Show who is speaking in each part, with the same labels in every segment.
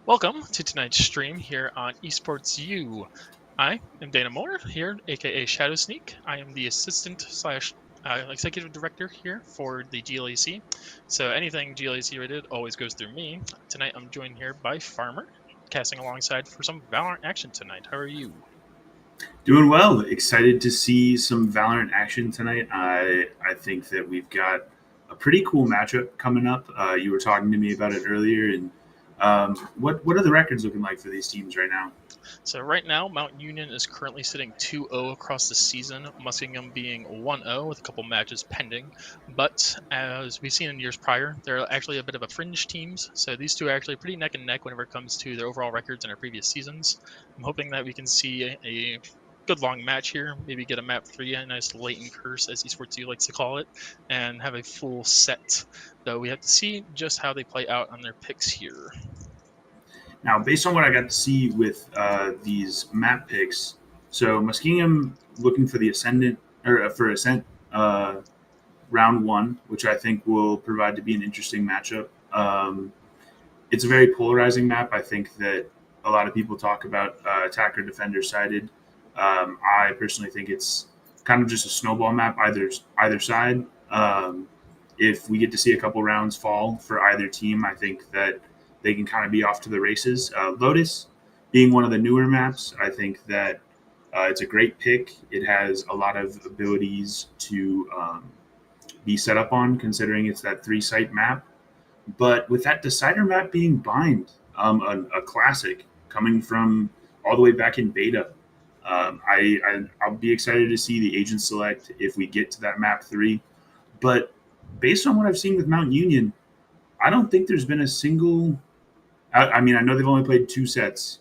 Speaker 1: Welcome to tonight's stream here on Esports U. I am Dana Moore here, aka Shadow Sneak. I am the assistant slash executive director here for the GLEC. So anything GLEC related always goes through me. Tonight I'm joined here by Farmer, casting alongside for some Valorant action tonight. How are you?
Speaker 2: Doing well. Excited to see some Valorant action tonight. I think that we've got a pretty cool matchup coming up. You were talking to me about it earlier, and what are the records looking like for these teams right now?
Speaker 1: So right now, Mount Union is currently sitting 2-0 across the season, Muskingum being 1-0 with a couple matches pending. But as we've seen in years prior, they're actually a bit of a fringe teams. So these two are actually pretty neck and neck whenever it comes to their overall records in our previous seasons. I'm hoping that we can see a good long match here, maybe get a map 3, a nice latent curse, as Esports U likes to call it, and have a full set. Though we have to see just how they play out on their picks here.
Speaker 2: Now, based on what I got to see with these map picks, so Muskingum looking for the ascendant or for ascent round one, which I think will provide to be an interesting matchup. It's a very polarizing map. I think that a lot of people talk about attacker defender sided. I personally think it's kind of just a snowball map either side. If we get to see a couple rounds fall for either team, I think that they can kind of be off to the races. Lotus being one of the newer maps, I think that it's a great pick. It has a lot of abilities to be set up on, considering it's that 3 site map. But with that decider map being bind, a classic coming from all the way back in beta, I'll be excited to see the agent select if we get to that map 3. But based on what I've seen with Mount Union, I don't think there's been a single. I mean, I know they've only played 2 sets,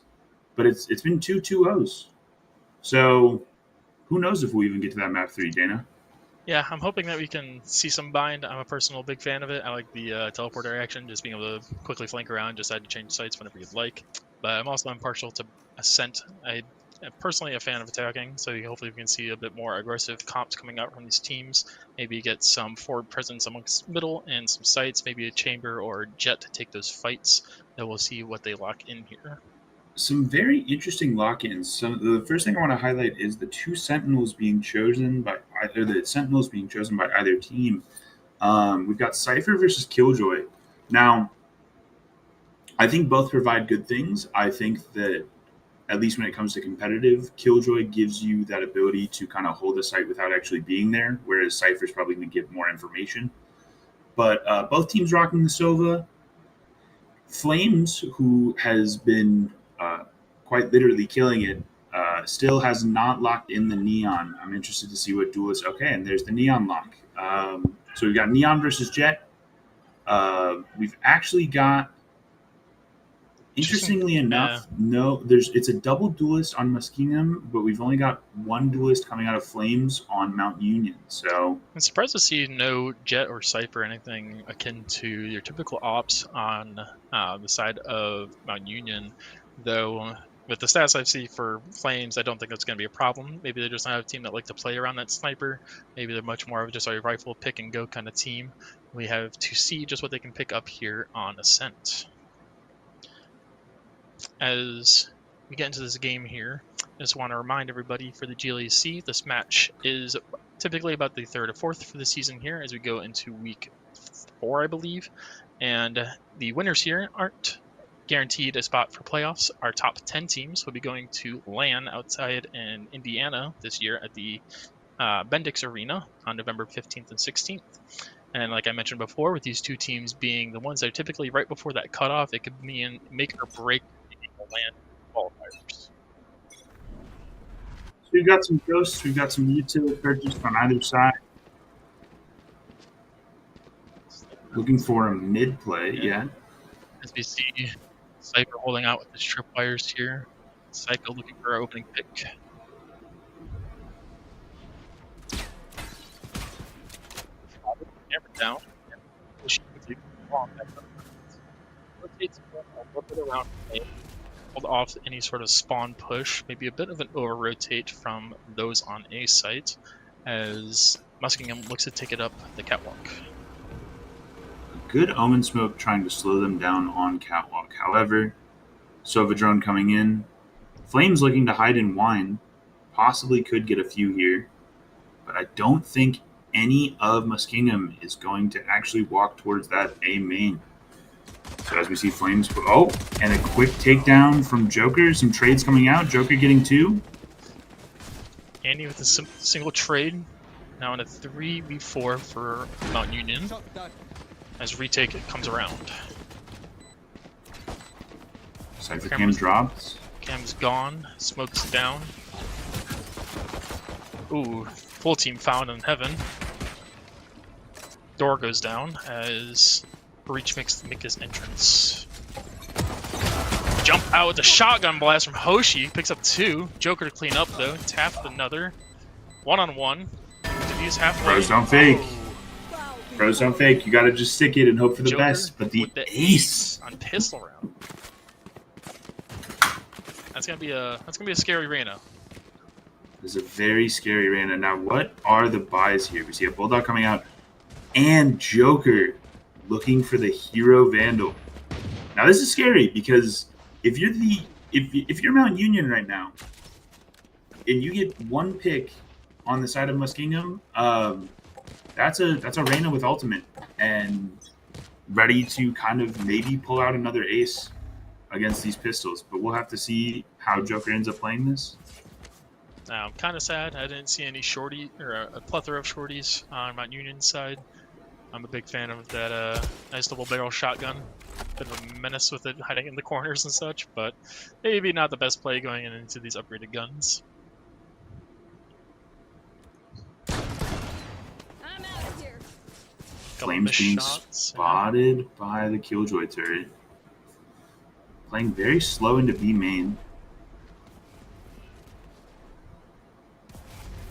Speaker 2: but it's been 2-2-0s. So who knows if we'll even get to that map 3, Dana?
Speaker 1: Yeah, I'm hoping that we can see some bind. I'm a personal big fan of it. I like the teleporter action, just being able to quickly flank around, decide to change sites whenever you'd like. But I'm also impartial to Ascent. I am personally a fan of attacking, so hopefully we can see a bit more aggressive comps coming out from these teams. Maybe get some forward presence amongst middle and some sites, maybe a chamber or a jet to take those fights. Then we'll see what they lock in here.
Speaker 2: Some very interesting lock-ins. So the first thing I want to highlight is the 2 sentinels being chosen by either team. We've got Cypher versus Killjoy. Now, I think both provide good things. I think that at least when it comes to competitive, Killjoy gives you that ability to kind of hold a site without actually being there, whereas Cypher's probably going to give more information. But both teams rocking the Sova. Flames, who has been quite literally killing it, still has not locked in the Neon. I'm interested to see what duelist. Okay, and there's the Neon lock. So we've got Neon versus Jet. We've actually got, interestingly enough, it's a double duelist on Muskingum, but we've only got one duelist coming out of Flames on Mount Union. So
Speaker 1: I'm surprised to see no Jet or Cypher, anything akin to your typical ops on the side of Mount Union, though with the stats I see for Flames, I don't think that's going to be a problem. Maybe they're just not a team that like to play around that sniper. Maybe they're much more of just a rifle pick and go kind of team. We have to see just what they can pick up here on Ascent. As we get into this game here, I just want to remind everybody for the GLEC, this match is typically about the 3rd or 4th for the season here as we go into week 4, I believe. And the winners here aren't guaranteed a spot for playoffs. Our top 10 teams will be going to LAN outside in Indiana this year at the Bendix Arena on November 15th and 16th. And like I mentioned before, with these two teams being the ones that are typically right before that cutoff, it could mean make or break the LAN qualifiers.
Speaker 2: So we've got some ghosts, we've got some utility purchased on either side. Looking for a mid play, yeah.
Speaker 1: As we see Cypher holding out with his tripwires here. Psycho looking for our opening pick. Hammer down. Rotates a little bit around A. Hold off any sort of spawn push, maybe a bit of an over rotate from those on A site, as Muskingum looks to take it up the catwalk.
Speaker 2: Good omen smoke trying to slow them down on catwalk. However, Sova drone coming in. Flames looking to hide in wine. Possibly could get a few here. But I don't think any of Muskingum is going to actually walk towards that A main. So as we see Flames, and a quick takedown from Joker. Some trades coming out. Joker getting 2.
Speaker 1: Andy with a single trade. Now in a 3v4 for Mount Union. As retake comes around.
Speaker 2: Cypher Cam dropped.
Speaker 1: Cam's gone. Smoke's down. Ooh, full team found in heaven. Door goes down as Breach make his entrance. Jump out with a shotgun blast from Hoshi. Picks up 2. Joker to clean up though. Tapped another. 1-on-1. Diffuse halfway.
Speaker 2: Pros don't fake. Pros don't fake. You gotta just stick it and hope for the
Speaker 1: Joker
Speaker 2: best. But the
Speaker 1: ace on pistol round. That's gonna be a scary Reyna.
Speaker 2: This is a very scary Reyna. Now, what are the buys here? We see a Bulldog coming out and Joker looking for the Hero Vandal. Now, this is scary because if you're Mount Union right now and you get 1 pick on the side of Muskingum, that's a Reyna with ultimate and ready to kind of maybe pull out another ace against these pistols. But we'll have to see how Joker ends up playing this.
Speaker 1: Now, I'm kind of sad I didn't see any shorty or a plethora of shorties on Mount Union's side. I'm a big fan of that nice double barrel shotgun. Bit of a menace with it hiding in the corners and such, but maybe not the best play going into these upgraded guns.
Speaker 3: I'm out of here.
Speaker 2: Flames being spotted by the Killjoy turret. Playing very slow into B main.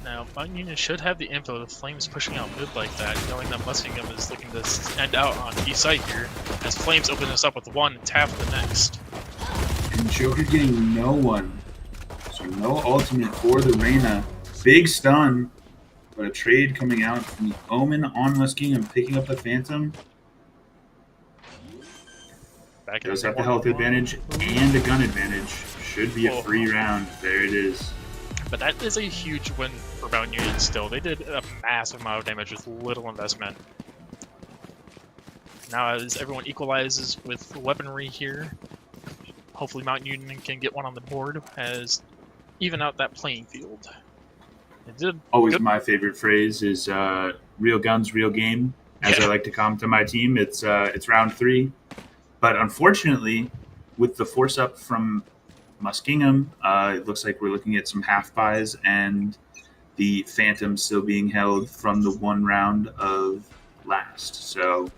Speaker 1: Now, Mount Union should have the info of Flames pushing out mid like that, knowing that Muskingum is looking to end out on B site here, as Flames open this up with 1 and tap the next.
Speaker 2: And Joker getting no one. So no ultimate for the Reyna. Big stun, but a trade coming out from the Omen on Muskingum, picking up the Phantom. Does have the health advantage and a gun advantage. Should be a free round. There it is.
Speaker 1: But that is a huge win for Mount Union still. They did a massive amount of damage with little investment. Now as everyone equalizes with weaponry here, hopefully Mount Union can get one on the board as even out that playing field. It did
Speaker 2: always good. My favorite phrase is real guns, real game. As I like to comment to my team, it's round 3. But unfortunately, with the force up from Muskingum, it looks like we're looking at some half buys and the Phantom still being held from the 1 round of last. So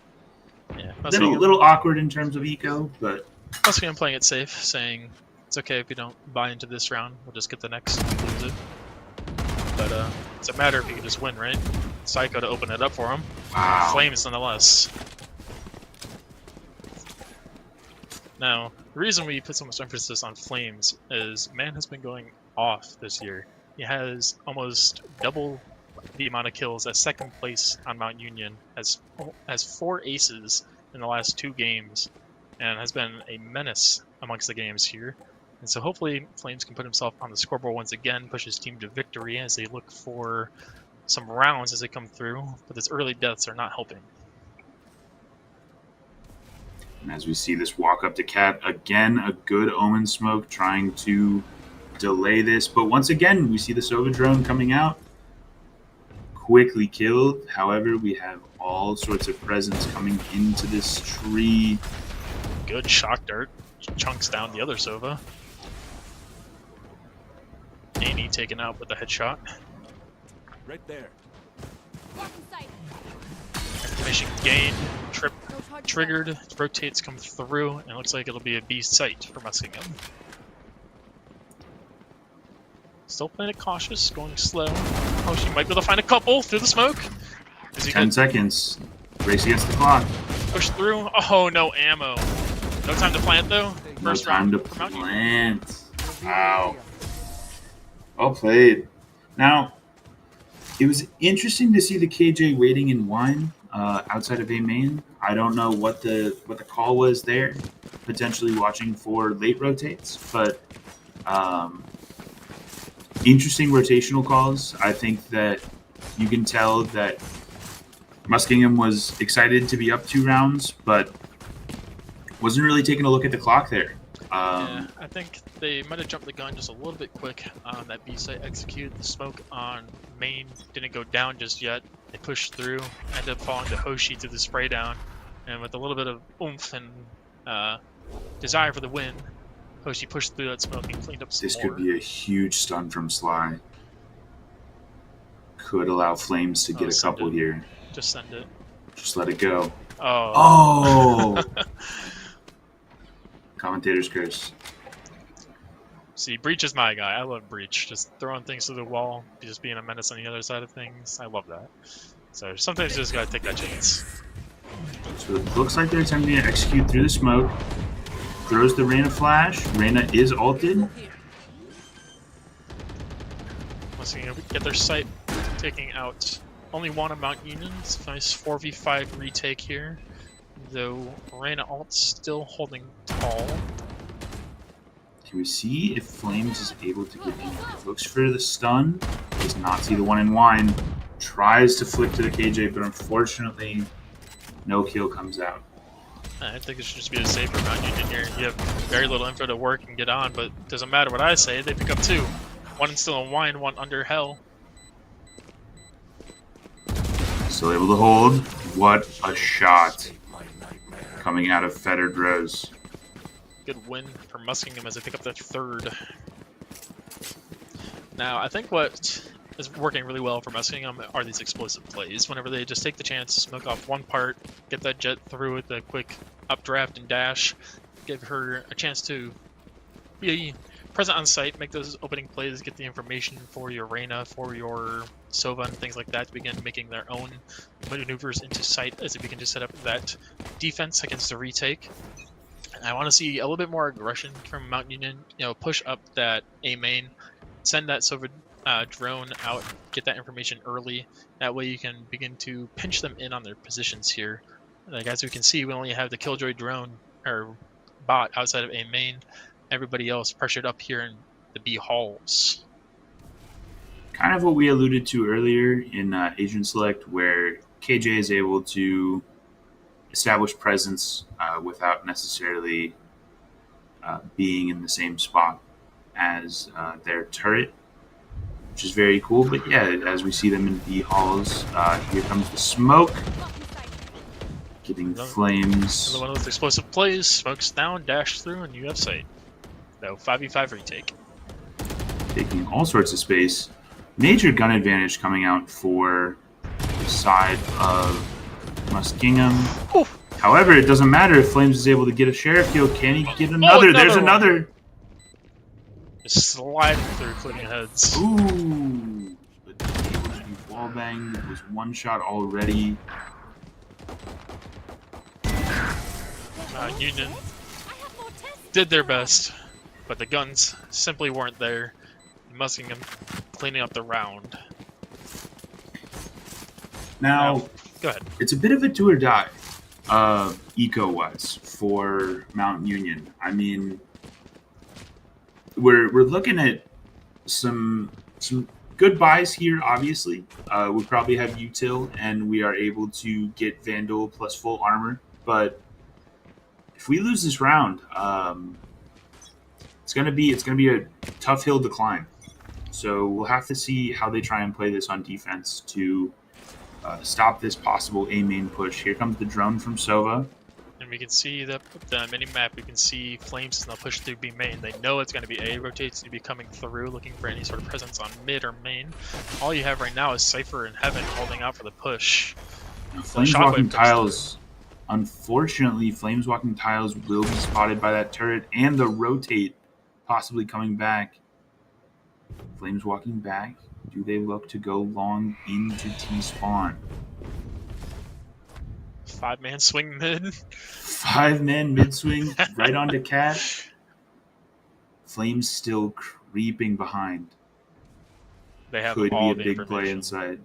Speaker 2: a little awkward in terms of eco, but
Speaker 1: Muskingum playing it safe, saying it's okay if you don't buy into this round, we'll just get the next and we lose it. But it's a matter if you can just win, right? Psycho to open it up for him.
Speaker 2: Wow.
Speaker 1: Flames nonetheless. Now, the reason we put so much emphasis on Flames is Man has been going off this year. He has almost double the amount of kills as 2nd place on Mount Union, has 4 aces in the last 2 games, and has been a menace amongst the games here. And so hopefully Flames can put himself on the scoreboard once again, push his team to victory as they look for some rounds as they come through, but his early deaths are not helping.
Speaker 2: And as we see this walk up to Cat, again, a good Omen smoke trying to delay this. But once again, we see the Sova drone coming out. Quickly killed. However, we have all sorts of presence coming into this tree.
Speaker 1: Good shock dart. Chunks down the other Sova. Annie taken out with a headshot.
Speaker 4: Right there.
Speaker 1: Activation gain. Triggered, rotates come through, and it looks like it'll be a B site for Muskingum. Still playing it cautious, going slow. Oh, she might be able to find a couple through the smoke.
Speaker 2: 10 seconds. Race against the clock.
Speaker 1: Push through. Oh, no ammo. No time to plant, though. First round
Speaker 2: to plant. Wow. Well played. Now, it was interesting to see the KJ waiting in wine outside of A main. I don't know what the call was there. potentially watching for late rotates, but interesting rotational calls. I think that you can tell that Muskingum was excited to be up 2 rounds, but wasn't really taking a look at the clock there.
Speaker 1: Yeah, I think they might have jumped the gun just a little bit quick on that B site execute. The smoke on main didn't go down just yet. They pushed through, ended up falling to Hoshi through the spray down, and with a little bit of oomph and desire for the win, Hoshi pushed through that smoke and cleaned up some
Speaker 2: This
Speaker 1: more.
Speaker 2: could be a huge stun from Sly. Could allow Flames to get a
Speaker 1: Send
Speaker 2: couple
Speaker 1: it.
Speaker 2: here.
Speaker 1: Just send it.
Speaker 2: Just let it go.
Speaker 1: Oh.
Speaker 2: Oh! Commentator's curse.
Speaker 1: See, Breach is my guy. I love Breach. Just throwing things to the wall, just being a menace on the other side of things. I love that. So sometimes you just gotta take that chance.
Speaker 2: So it looks like they're attempting to execute through the smoke. Throws the Reyna flash. Reyna is ulted.
Speaker 1: Once you get their sight, taking out only one of Mount Union's. Nice 4v5 retake here. Though Reyna ult still holding tall.
Speaker 2: Can we see if Flames is able to get in? Looks for the stun. Does not see the one in wine. Tries to flick to the KJ, but unfortunately, no kill comes out.
Speaker 1: I think it should just be the safer Mount Union here. You have very little info to work and get on, but it doesn't matter what I say. They pick up 2. One still in wine, one under hell.
Speaker 2: Still able to hold. What a shot coming out of Fettered Rose.
Speaker 1: Good win for Muskingum as they pick up their 3rd. Now, I think what is working really well for Muskingum are these explosive plays. Whenever they just take the chance to smoke off one part, get that jet through with a quick updraft and dash, give her a chance to be present on site, make those opening plays, get the information for your Reyna, for your Sova, and things like that to begin making their own maneuvers into site as they begin to set up that defense against the retake. I want to see a little bit more aggression from Mount Union. Push up that A main, send that Sova drone out, get that information early. That way you can begin to pinch them in on their positions here. Like as we can see, we only have the Killjoy drone or bot outside of A main. Everybody else pressured up here in the B halls.
Speaker 2: Kind of what we alluded to earlier in Agent Select, where KJ is able to establish presence without necessarily being in the same spot as their turret, which is very cool. But yeah, as we see them in B halls, here comes the smoke, getting Flames.
Speaker 1: Another one of those explosive plays, smokes down, dash through, and you have sight. No, 5v5 retake.
Speaker 2: Taking all sorts of space. Major gun advantage coming out for the side of Muskingum.
Speaker 1: Ooh.
Speaker 2: However, it doesn't matter if Flames is able to get a sheriff kill. Can he get another? There's another.
Speaker 1: Just sliding through, clicking heads.
Speaker 2: Ooh. But able to be wall banged. It was one shot already.
Speaker 1: Union did their best, but the guns simply weren't there. Muskingum cleaning up the round.
Speaker 2: Now,
Speaker 1: go ahead.
Speaker 2: It's a bit of a do or die, eco-wise, for Mount Union. I mean, we're looking at some good buys here. Obviously, we probably have util, and we are able to get Vandal plus full armor. But if we lose this round, it's gonna be a tough hill to climb. So we'll have to see how they try and play this on defense to stop this possible A main push. Here comes the drone from Sova.
Speaker 1: And we can see the mini-map, we can see Flames and they'll push through B main. They know it's going to be A, rotates to be coming through, looking for any sort of presence on mid or main. All you have right now is Cypher and Heaven holding out for the push.
Speaker 2: Flames walking tiles. Unfortunately, Flames walking tiles will be spotted by that turret and the rotate possibly coming back. Flames walking back. Do they look to go long into T-spawn?
Speaker 1: 5-man swing mid.
Speaker 2: 5-man mid swing right onto Cat. Flames still creeping behind.
Speaker 1: They have
Speaker 2: Could
Speaker 1: all
Speaker 2: be a
Speaker 1: the
Speaker 2: big play inside.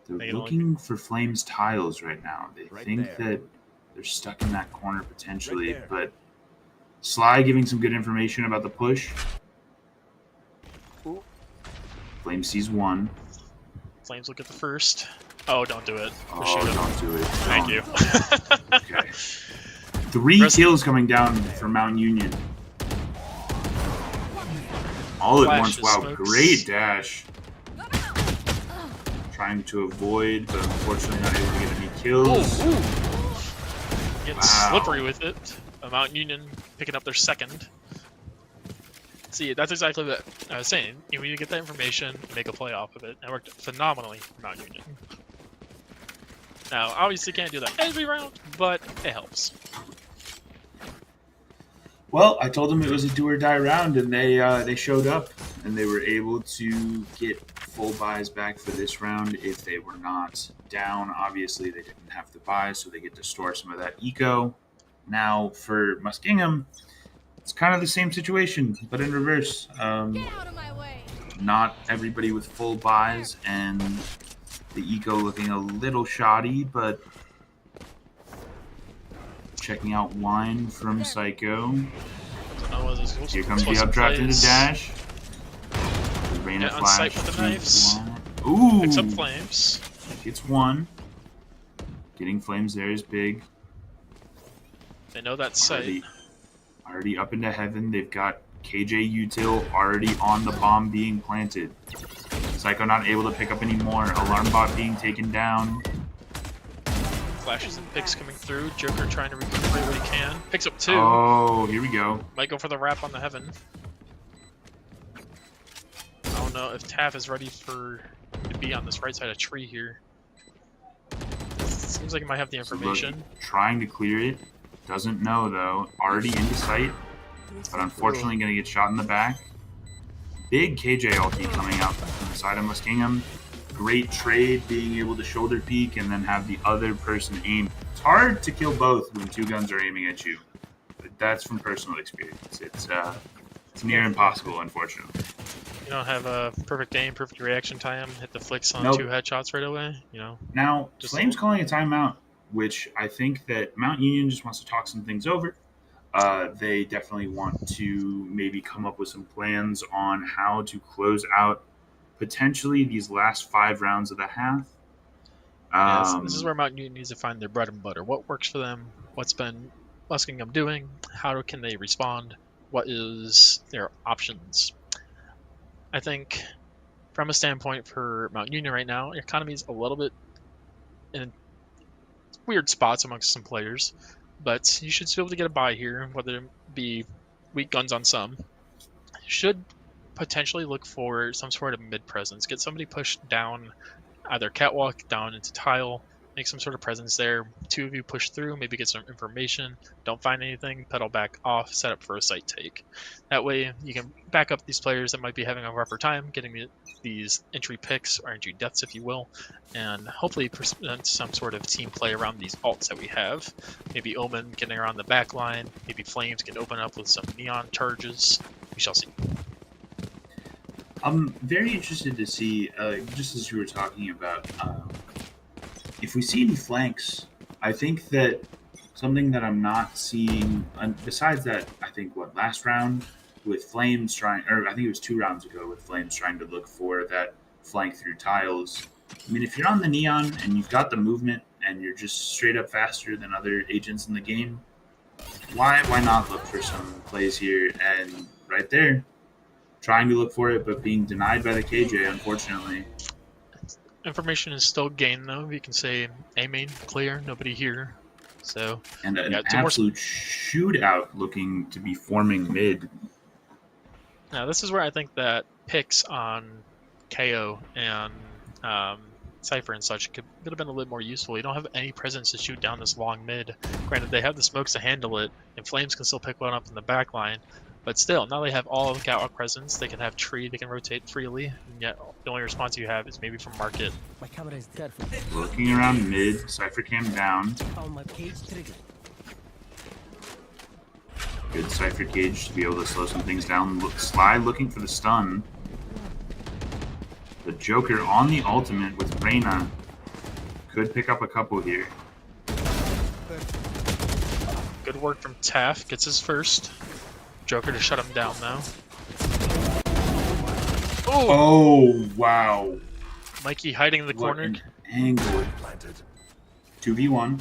Speaker 2: They're looking for Flames tiles right now. They think that They're stuck in that corner potentially,
Speaker 4: Right there.
Speaker 2: but Sly giving some good information about the push.
Speaker 1: Ooh.
Speaker 2: Flame sees one.
Speaker 1: Flames look at the first. Oh, don't do it.
Speaker 2: Oh,
Speaker 1: Just shoot him.
Speaker 2: don't do it.
Speaker 1: Thank
Speaker 2: Don't.
Speaker 1: you.
Speaker 2: Okay. 3 kills coming down for Mount Union. All at once.
Speaker 1: Flashes,
Speaker 2: Wow,
Speaker 1: smokes.
Speaker 2: great dash. Trying to avoid, but unfortunately not able to get any kills.
Speaker 1: Ooh. Getting
Speaker 2: Wow.
Speaker 1: slippery with it. Mount Union picking up their second. See, that's exactly what I was saying. You need to get that information, make a play off of it. It worked phenomenally for Mount Union. Now, obviously can't do that every round, but it helps.
Speaker 2: Well, I told them it was a do or die round, and they showed up, and they were able to get full buys back for this round if they were not down. Obviously, they didn't have to buy, so they get to store some of that eco. Now, for Muskingum, it's kind of the same situation, but in reverse.
Speaker 3: Get out of my way.
Speaker 2: Not everybody with full buys, and the eco looking a little shoddy, but checking out wine from Psycho. Here comes the updraft into dash. The Reyna
Speaker 1: Get on sight
Speaker 2: flash.
Speaker 1: with the knives.
Speaker 2: Ooh!
Speaker 1: Picks up Flames.
Speaker 2: Gets one. Getting Flames there is big.
Speaker 1: They know that sight.
Speaker 2: Already up into heaven. They've got KJ Util already on the bomb being planted. Psycho not able to pick up anymore. Alarm bot being taken down.
Speaker 1: Flashes and picks coming through. Joker trying to recuperate what he can. Picks up 2.
Speaker 2: Oh, here we go.
Speaker 1: Might go for the wrap on the heaven. I don't know if Taff is ready to be on this right side of tree here. Seems like he might have the information.
Speaker 2: So look, trying to clear it. Doesn't know though. Already into sight. But unfortunately going to get shot in the back. Big KJ ulti coming out from the side of Muskingum. Great trade, being able to shoulder peek and then have the other person aim. It's hard to kill both when 2 guns are aiming at you. But that's from personal experience. It's near impossible, unfortunately.
Speaker 1: You don't have a perfect aim, perfect reaction time, hit the flicks on
Speaker 2: Nope.
Speaker 1: 2 headshots right away, you know.
Speaker 2: Now,
Speaker 1: Just
Speaker 2: Flame's calling a timeout, which I think that Mount Union just wants to talk some things over. They definitely want to maybe come up with some plans on how to close out potentially these last 5 rounds of the half.
Speaker 1: This is where Mount Union needs to find their bread and butter. What works for them? What's been Muskingum doing? How can they respond? What is their options? I think from a standpoint for Mount Union right now, your economy is a little bit in weird spots amongst some players, but you should still be able to get a buy here, whether it be weak guns on some. Should potentially look for some sort of mid presence. Get somebody pushed down either catwalk down into tile, make some sort of presence there. 2 of you push through, maybe get some information. Don't find anything, pedal back off, set up for a site take. That way you can back up these players that might be having a rougher time getting these entry picks or entry deaths, if you will, and hopefully present some sort of team play around these alts that we have. Maybe Omen getting around the back line, maybe Flames can open up with some neon charges. We shall see.
Speaker 2: I'm very interested to see, just as you were talking about, if we see any flanks. I think that something that I'm not seeing, besides that, I think, last round with Flames trying, or I think it was 2 rounds ago with Flames trying to look for that flank through tiles. I mean, if you're on the neon and you've got the movement and you're just straight up faster than other agents in the game, why not look for some plays here? And right there, trying to look for it, but being denied by the KJ, unfortunately.
Speaker 1: Information is still gained, though. You can say A main clear, nobody here. So,
Speaker 2: And an
Speaker 1: yeah, 2 more.
Speaker 2: absolute shootout looking to be forming mid.
Speaker 1: Now, this is where I think that picks on KO and Cypher and such could have been a little more useful. You don't have any presence to shoot down this long mid. Granted, they have the smokes to handle it, and Flames can still pick one up in the back line. But still, now they have all of catwalk presence. They can have tree, they can rotate freely, and yet the only response you have is maybe from market.
Speaker 5: My camera is dead.
Speaker 2: Looking around mid, Cypher cam down.
Speaker 5: Found my cage trigger.
Speaker 2: Good Cypher cage to be able to slow some things down. Sly looking for the stun. The Joker on the ultimate with Reyna. Could pick up a couple here.
Speaker 1: Good work from Taff. Gets his first. Joker to shut him down now. Oh!
Speaker 2: Oh, wow.
Speaker 1: Mikey hiding in the
Speaker 2: What
Speaker 1: corner.
Speaker 2: an angle. 2v1.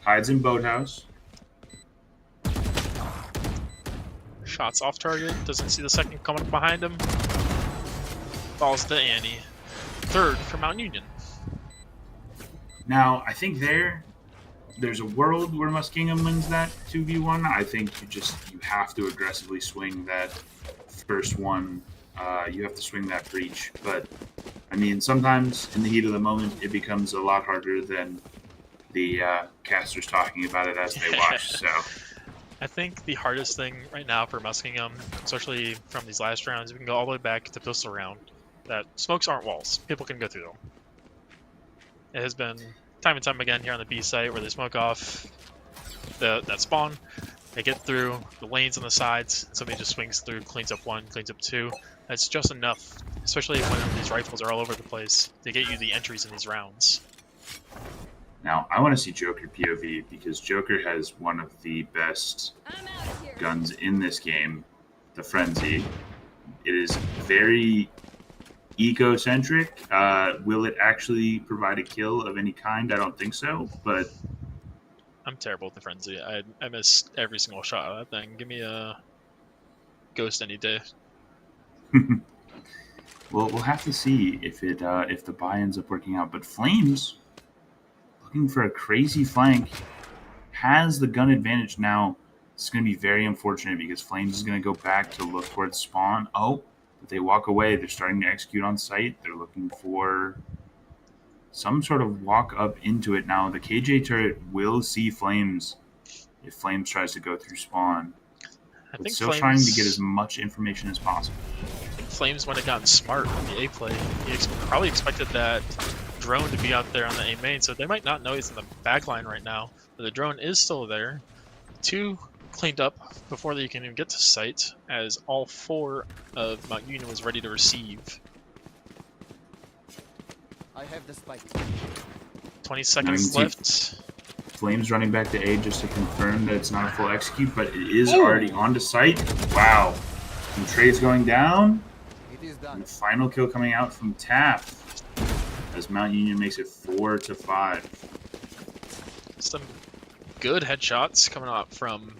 Speaker 2: Hides in boathouse.
Speaker 1: Shots off target. Doesn't see the second coming behind him. Falls to Annie. Third for Mount Union.
Speaker 2: Now, I think there's a world where Muskingum wins that 2v1. I think you have to aggressively swing that first one. You have to swing that breach. But, I mean, sometimes in the heat of the moment, it becomes a lot harder than the casters talking about it as they watch. So,
Speaker 1: I think the hardest thing right now for Muskingum, especially from these last rounds, we can go all the way back to pistol round, that smokes aren't walls. People can go through them. It has been time and time again here on the B site where they smoke off that spawn. They get through the lanes on the sides. Somebody just swings through, cleans up one, cleans up two. That's just enough, especially when these rifles are all over the place, to get you the entries in these rounds.
Speaker 2: now I want to see Joker POV because Joker has one of the best
Speaker 3: I'm out of here.
Speaker 2: guns in this game, the Frenzy. It is very eco-centric. Will it actually provide a kill of any kind? I don't think so, but
Speaker 1: I'm terrible with the Frenzy. I miss every single shot of that thing. Give me a Ghost any day.
Speaker 2: we'll have to see if the buy ends up working out. But Flames, looking for a crazy flank, has the gun advantage now. It's going to be very unfortunate because Flames is going to go back to look towards spawn. Oh, but they walk away. They're starting to execute on site. They're looking for some sort of walk up into it. Now, the KJ turret will see Flames if Flames tries to go through spawn.
Speaker 1: I
Speaker 2: But
Speaker 1: think
Speaker 2: still
Speaker 1: Flames,
Speaker 2: trying to get as much information as possible.
Speaker 1: I think Flames might have gotten smart on the A play. He probably expected that drone to be out there on the A main, so they might not know he's in the back line right now. But the drone is still there. Two cleaned up before they can even get to site, as all four of Mount Union was ready to receive.
Speaker 5: I have the spike.
Speaker 1: 20 seconds
Speaker 2: Now you
Speaker 1: left.
Speaker 2: Flames running back to A just to confirm that it's not a full execute, but it is
Speaker 1: Ooh.
Speaker 2: already onto site. Wow. Some trades going down.
Speaker 5: It is
Speaker 2: And
Speaker 5: done.
Speaker 2: the final kill coming out from Taff as Mount Union makes it 4-5.
Speaker 1: Some good headshots coming out from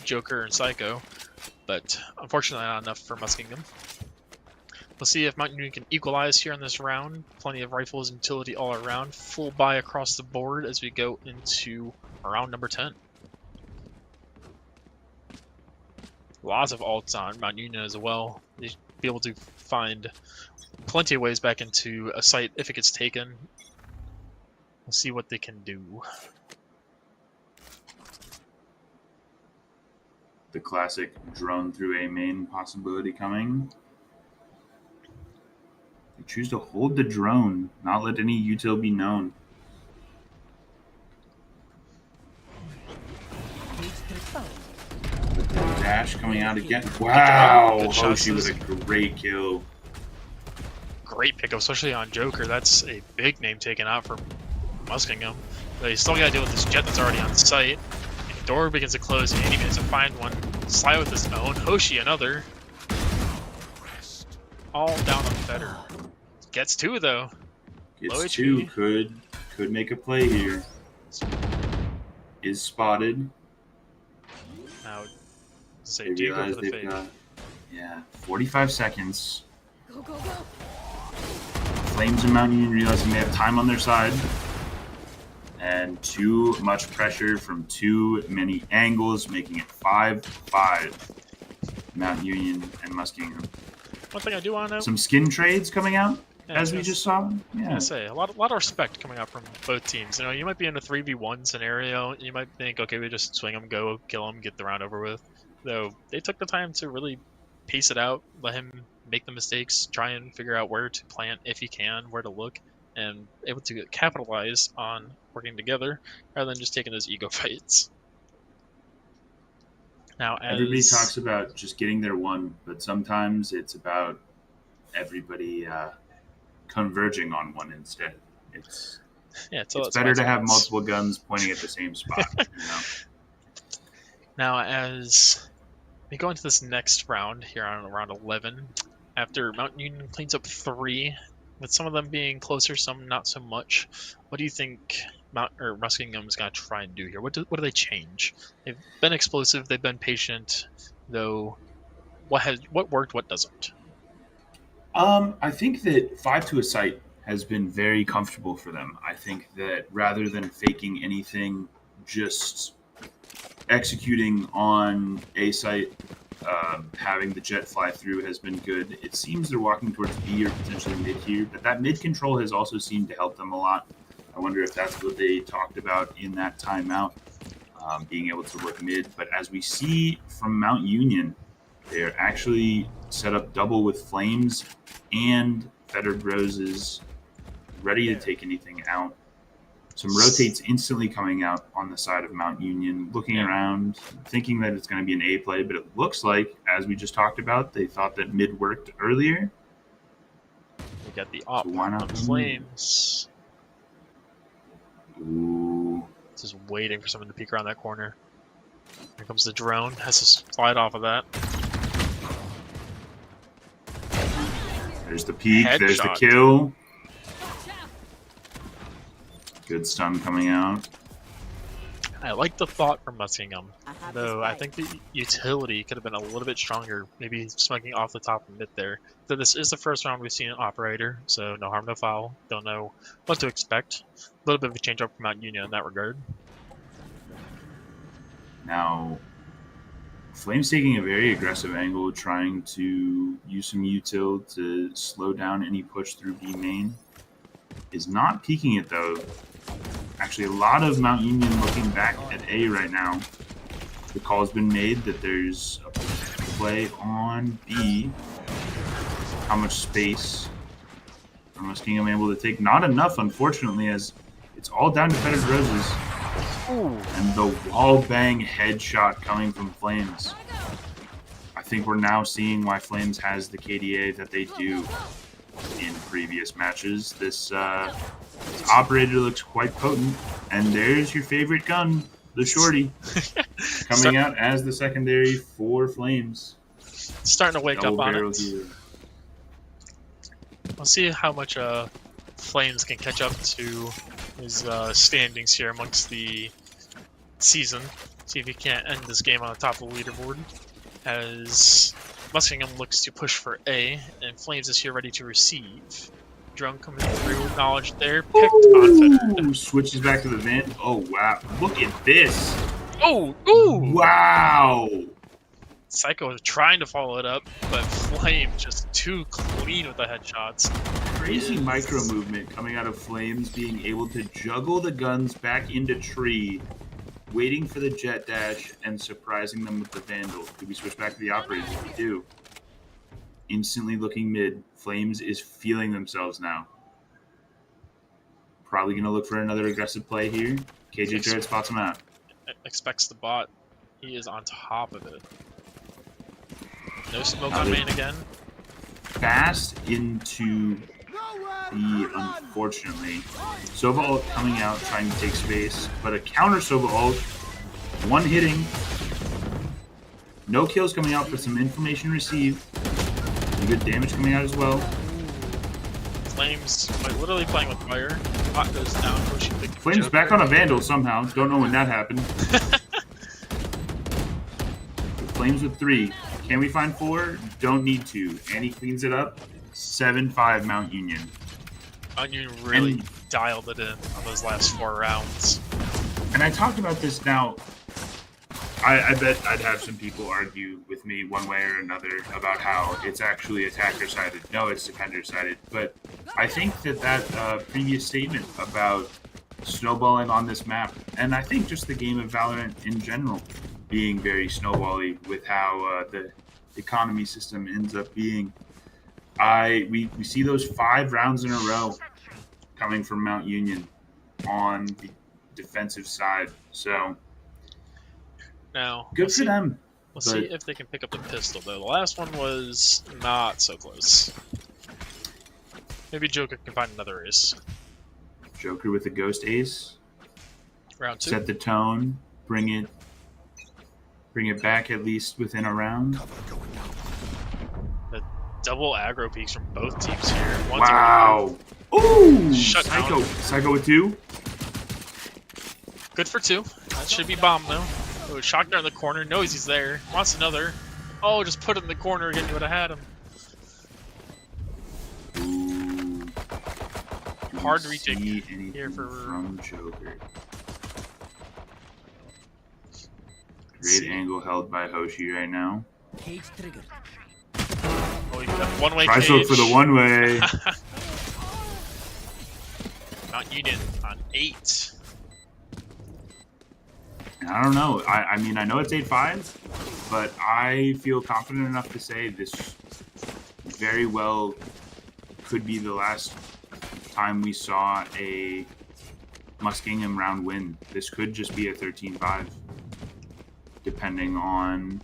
Speaker 1: Joker and Psycho, but unfortunately not enough for Muskingum. We'll see if Mount Union can equalize here in this round. Plenty of rifles and utility all around. Full buy across the board as we go into round number 10. Lots of alts on Mount Union as well. They should be able to find plenty of ways back into a site if it gets taken. We'll see what they can do.
Speaker 2: The classic drone through A main possibility coming. They choose to hold the drone, not let any util be known. The dash coming out again. Wow!
Speaker 1: Good shots.
Speaker 2: Hoshi with a great kill.
Speaker 1: Great pickup, especially on Joker. That's a big name taken out for Muskingum. But he's still got to deal with this jet that's already on site. And the door begins to close, and he begins to find one. Sly with his own. Hoshi another. All down on better. Gets two though. Low
Speaker 2: Gets two.
Speaker 1: HP.
Speaker 2: Could make a play here. Is spotted.
Speaker 1: Now, say
Speaker 2: They
Speaker 1: do you go
Speaker 2: realize
Speaker 1: for the
Speaker 2: they've
Speaker 1: fade?
Speaker 2: got 45 seconds.
Speaker 3: Go, go, go.
Speaker 2: Flames and Mount Union realizing they have time on their side. And too much pressure from too many angles, making it 5-5. Mount Union and Muskingum.
Speaker 1: One thing I do want to know,
Speaker 2: Some skin trades coming out,
Speaker 1: yeah, I was
Speaker 2: as we
Speaker 1: gonna
Speaker 2: just saw.
Speaker 1: I
Speaker 2: Yeah.
Speaker 1: say a lot of respect coming out from both teams. You know, you might be in a 3v1 scenario. And you might think, okay, we just swing them, go kill them, get the round over with. Though they took the time to really pace it out, let him make the mistakes, try and figure out where to plant if he can, where to look, and able to capitalize on working together rather than just taking those ego fights. Now, as
Speaker 2: Everybody talks about just getting their one, but sometimes it's about everybody converging on one instead. It's
Speaker 1: yeah,
Speaker 2: better to have multiple guns pointing at the same spot. You know?
Speaker 1: Now, as we go into this next round here on round 11, after Mountain Union cleans up 3, with some of them being closer, some not so much, what do you think Muskingum's going to try and do here? What do they change? They've been explosive, they've been patient, though. What worked, what doesn't?
Speaker 2: I think that 5 to a site has been very comfortable for them. I think that rather than faking anything, just executing on a site, having the jet fly through has been good. It seems they're walking towards B or potentially mid here, but that mid control has also seemed to help them a lot. I wonder if that's what they talked about in that timeout, being able to work mid. But as we see from Mount Union, they're actually set up double with Flames and Fettered Roses, ready to take anything out. Some rotates instantly coming out on the side of Mount Union, looking around, thinking that it's going to be an A play, but it looks like, as we just talked about, they thought that mid worked earlier.
Speaker 1: We got the op
Speaker 2: So why not
Speaker 1: on Flames.
Speaker 2: Ooh.
Speaker 1: Just waiting for someone to peek around that corner. Here comes the drone. Has to slide off of that.
Speaker 2: There's the peek.
Speaker 1: Headshot.
Speaker 2: There's the kill. Good stun coming out.
Speaker 1: I like the thought from Muskingum, though I think the utility could have been a little bit stronger, maybe smoking off the top of mid there. So this is the first round we've seen an operator, so no harm, no foul. Don't know what to expect. A little bit of a change up from Mount Union in that regard.
Speaker 2: Now, Flames taking a very aggressive angle, trying to use some util to slow down any push through B main. Is not peeking it though. Actually, a lot of Mount Union looking back at A right now. The call has been made that there's a play on B. How much space are Muskingum able to take? Not enough, unfortunately, as it's all down to Fettered Roses.
Speaker 1: Ooh.
Speaker 2: And the wall bang headshot coming from Flames. I think we're now seeing why Flames has the KDA that they do in previous matches. This operator looks quite potent, and there's your favorite gun, the shorty, coming out as the secondary for Flames.
Speaker 1: Starting to wake
Speaker 2: Double
Speaker 1: up on
Speaker 2: barrel
Speaker 1: it.
Speaker 2: here.
Speaker 1: We'll see how much Flames can catch up to his standings here amongst the season. See if he can't end this game on the top of the leaderboard, as Muskingum looks to push for A, and Flames is here ready to receive. Drone coming through, knowledge there, picked on Fettered.
Speaker 2: Ooh, switches back to the van. Oh, wow. Look at this.
Speaker 1: Oh, ooh!
Speaker 2: Wow.
Speaker 1: Psycho is trying to follow it up, but Flame just too clean with the headshots.
Speaker 2: Crazy micro movement coming out of Flames, being able to juggle the guns back into tree, waiting for the jet dash, and surprising them with the Vandal. Do we switch back to the operators? We do. Instantly looking mid. Flames is feeling themselves now. Probably going to look for another aggressive play here. KJ Jarrett spots him out.
Speaker 1: Expects the bot. He is on top of it. No smoke on main again.
Speaker 2: Fast into B, unfortunately. Sova ult coming out, trying to take space, but a counter Sova ult. One hitting. No kills coming out, but some information received. Some good damage coming out as well.
Speaker 1: Flames, like literally playing with fire. Bot goes down, pushing the
Speaker 2: Flames back on a Vandal somehow. Don't know when that happened. Flames with 3. Can we find 4? Don't need to. And he cleans it up. 7-5 Mount Union.
Speaker 1: Onion really dialed it in on those last 4 rounds.
Speaker 2: And I talked about this now. I bet I'd have some people argue with me one way or another about how it's actually attacker-sided. No, it's defender-sided. But I think that previous statement about snowballing on this map, and I think just the game of Valorant in general, being very snowbally with how the economy system ends up being. We see those 5 rounds in a row coming from Mount Union on the defensive side. So
Speaker 1: Now,
Speaker 2: good for them.
Speaker 1: We'll see if they can pick up the pistol, though. The last one was not so close. Maybe Joker can find another ace.
Speaker 2: Joker with the ghost ace.
Speaker 1: Round 2.
Speaker 2: Set the tone. Bring it. Bring it back at least within a round.
Speaker 1: The double aggro peaks from both teams here. One's
Speaker 2: Wow. Ooh!
Speaker 1: Shut
Speaker 2: Psycho.
Speaker 1: down.
Speaker 2: Psycho with 2.
Speaker 1: good for 2. That should be bomb though. Oh, Shockner in the corner. Knows he's there. Wants another. Oh, just put it in the corner again. You would have had him.
Speaker 2: Ooh.
Speaker 1: Hard to retake
Speaker 2: here
Speaker 1: for
Speaker 2: from Joker. Great angle held by Hoshi right now.
Speaker 5: Cage triggered.
Speaker 1: Oh, you got one-way
Speaker 2: Try
Speaker 1: cage.
Speaker 2: soak for the one-way.
Speaker 1: Mount Union on 8.
Speaker 2: I don't know. I mean, I know it's 8-5, but I feel confident enough to say this very well could be the last time we saw a Muskingum round win. This could just be a 13-5, depending on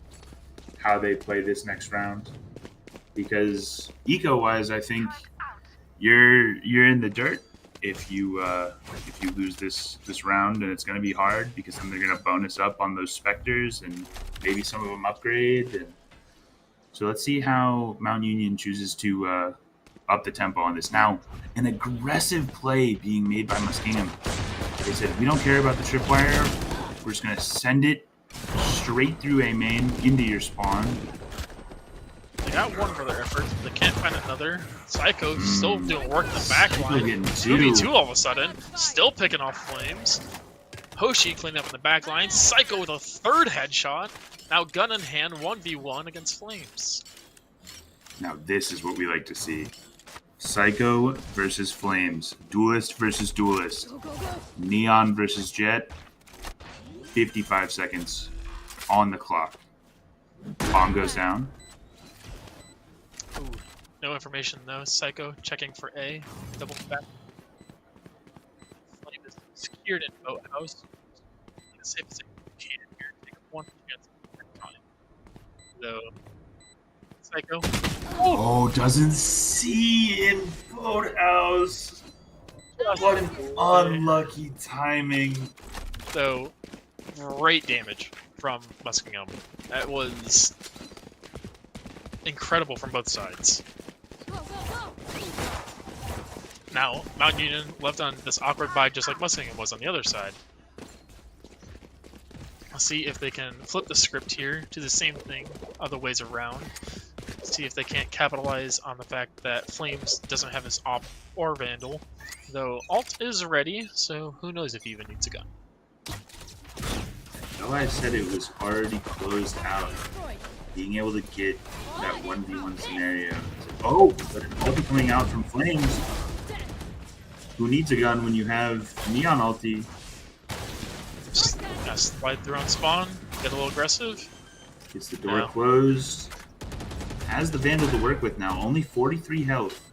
Speaker 2: how they play this next round. Because eco-wise, I think you're in the dirt if you lose this round, and it's going to be hard because then they're going to bonus up on those specters and maybe some of them upgrade. And so let's see how Mount Union chooses to up the tempo on this. Now, an aggressive play being made by Muskingum. They said, we don't care about the tripwire. We're just going to send it straight through A main into your spawn.
Speaker 1: They got one for their effort. They can't find another. Psycho still doing work in the back line. 2v2 all of a sudden. Still picking off flames. Hoshi cleaning up in the back line. Psycho with a 3rd headshot. Now gun in hand, 1v1 against flames.
Speaker 2: Now this is what we like to see. Psycho versus Flames. Duelist versus Duelist.
Speaker 3: Go, go, go.
Speaker 2: Neon versus Jet. 55 seconds on the clock. Bomb goes down.
Speaker 1: Ooh, no information though. Psycho checking for A. Double back. Flame is secured in boathouse. In a safe position, you can here. Take one chance at time. So, Psycho.
Speaker 2: Oh, doesn't see in boathouse. What an unlucky timing.
Speaker 1: So, great damage from Muskingum. That was incredible from both sides.
Speaker 3: Go, go, go.
Speaker 1: Now, Mount Union left on this awkward vibe just like Muskingum was on the other side. Let's see if they can flip the script here to the same thing other ways around. See if they can't capitalize on the fact that Flames doesn't have his Op or Vandal. Though Alt is ready, so who knows if he even needs a gun.
Speaker 2: No, I said it was already closed out. Being able to get that 1v1 scenario. Oh, but an ulti coming out from Flames. Who needs a gun when you have Neon ulti?
Speaker 1: Just gotta slide through on spawn, get a little aggressive.
Speaker 2: Gets the door
Speaker 1: No.
Speaker 2: closed. Has the Vandal to work with now. Only 43 health.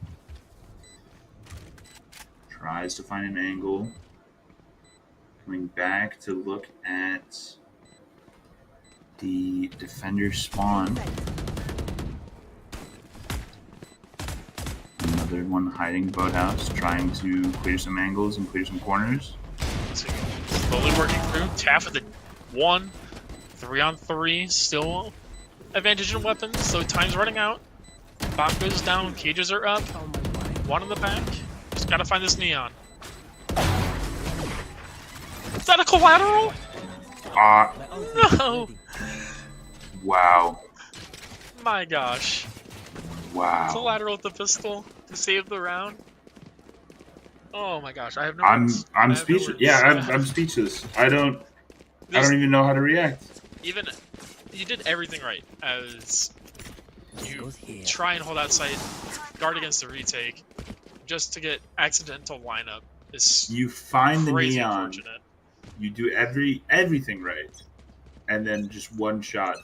Speaker 2: Tries to find an angle. Coming back to look at the defender spawn. Another one hiding boathouse, trying to clear some angles and clear some corners.
Speaker 1: So slowly working through. Taff with the 1, 3-on-3, still advantage in weapons, so time's running out. Bomb goes down, cages are up. One in the back. Just gotta find this Neon. Is that a collateral?
Speaker 2: Ah,
Speaker 5: My ultimate is
Speaker 1: No!
Speaker 5: ready.
Speaker 2: wow.
Speaker 1: My gosh.
Speaker 2: Wow.
Speaker 1: Collateral with the pistol to save the round. Oh my gosh, I have no
Speaker 2: I'm
Speaker 1: words. I have no
Speaker 2: speechless.
Speaker 1: words.
Speaker 2: Yeah, I'm speechless. I don't even know how to react.
Speaker 1: Even you did everything right as you
Speaker 5: Goes here.
Speaker 1: try and hold out sight, guard against the retake, just to get accidental lineup is
Speaker 2: You find the
Speaker 1: crazy
Speaker 2: neon.
Speaker 1: unfortunate.
Speaker 2: You do everything right, and then just one shot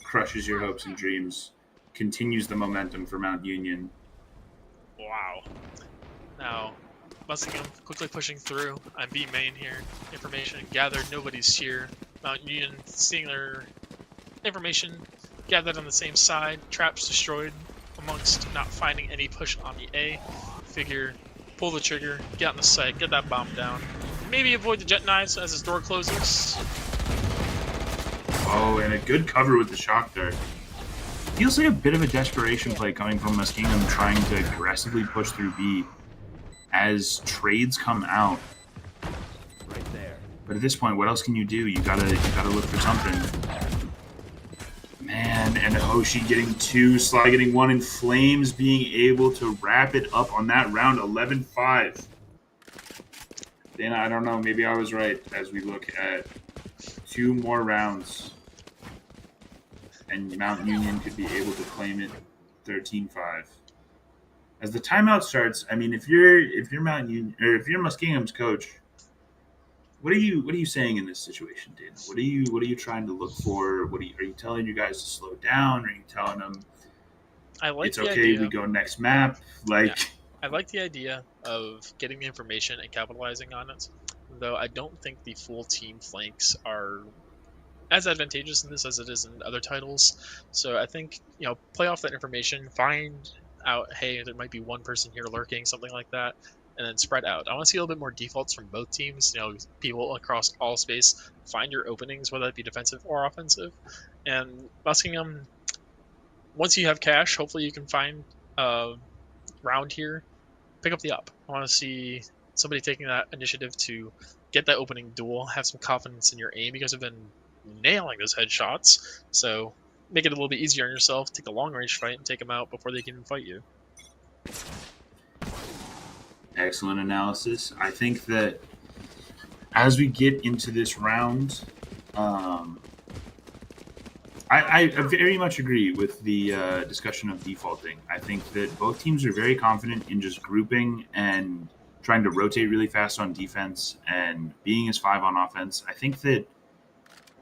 Speaker 2: crushes your hopes and dreams. Continues the momentum for Mount Union.
Speaker 1: Wow. Now, Muskingum quickly pushing through on B main here. Information gathered, nobody's here. Mount Union seeing their information gathered on the same side. Traps destroyed amongst not finding any push on the A. Figure, pull the trigger, get on the site, get that bomb down. Maybe avoid the jet knives as his door closes.
Speaker 2: Oh, and a good cover with the shock dart. Feels like a bit of a desperation play coming from Muskingum trying to aggressively push through B as trades come out.
Speaker 4: Right there.
Speaker 2: But at this point, what else can you do? You gotta look for something. Man, and Hoshi getting 2, Sly getting 1, and Flames being able to wrap it up on that round 11-5. Dana, I don't know. Maybe I was right as we look at 2 more rounds. And Mount Union could be able to claim it 13-5. As the timeout starts, I mean, if you're Mount Union or if you're Muskingum's coach, what are you saying in this situation, Dana? What are you trying to look for? Are you telling your guys to slow down? Are you telling them it's okay,
Speaker 1: idea.
Speaker 2: we go next map? Like,
Speaker 1: Yeah. I like the idea of getting the information and capitalizing on it, though I don't think the full team flanks are as advantageous in this as it is in other titles. So I think, play off that information, find out, hey, there might be one person here lurking, something like that, and then spread out. I want to see a little bit more defaults from both teams, people across all space, find your openings, whether that be defensive or offensive. And Muskingum, once you have cash, hopefully you can find a round here, pick up the up. I want to see somebody taking that initiative to get that opening duel, have some confidence in your aim. You guys have been nailing those headshots, so make it a little bit easier on yourself. Take a long range fight and take them out before they can even fight you.
Speaker 2: excellent analysis. I think that as we get into this round, I very much agree with the discussion of defaulting. I think that both teams are very confident in just grouping and trying to rotate really fast on defense and being as 5 on offense. I think that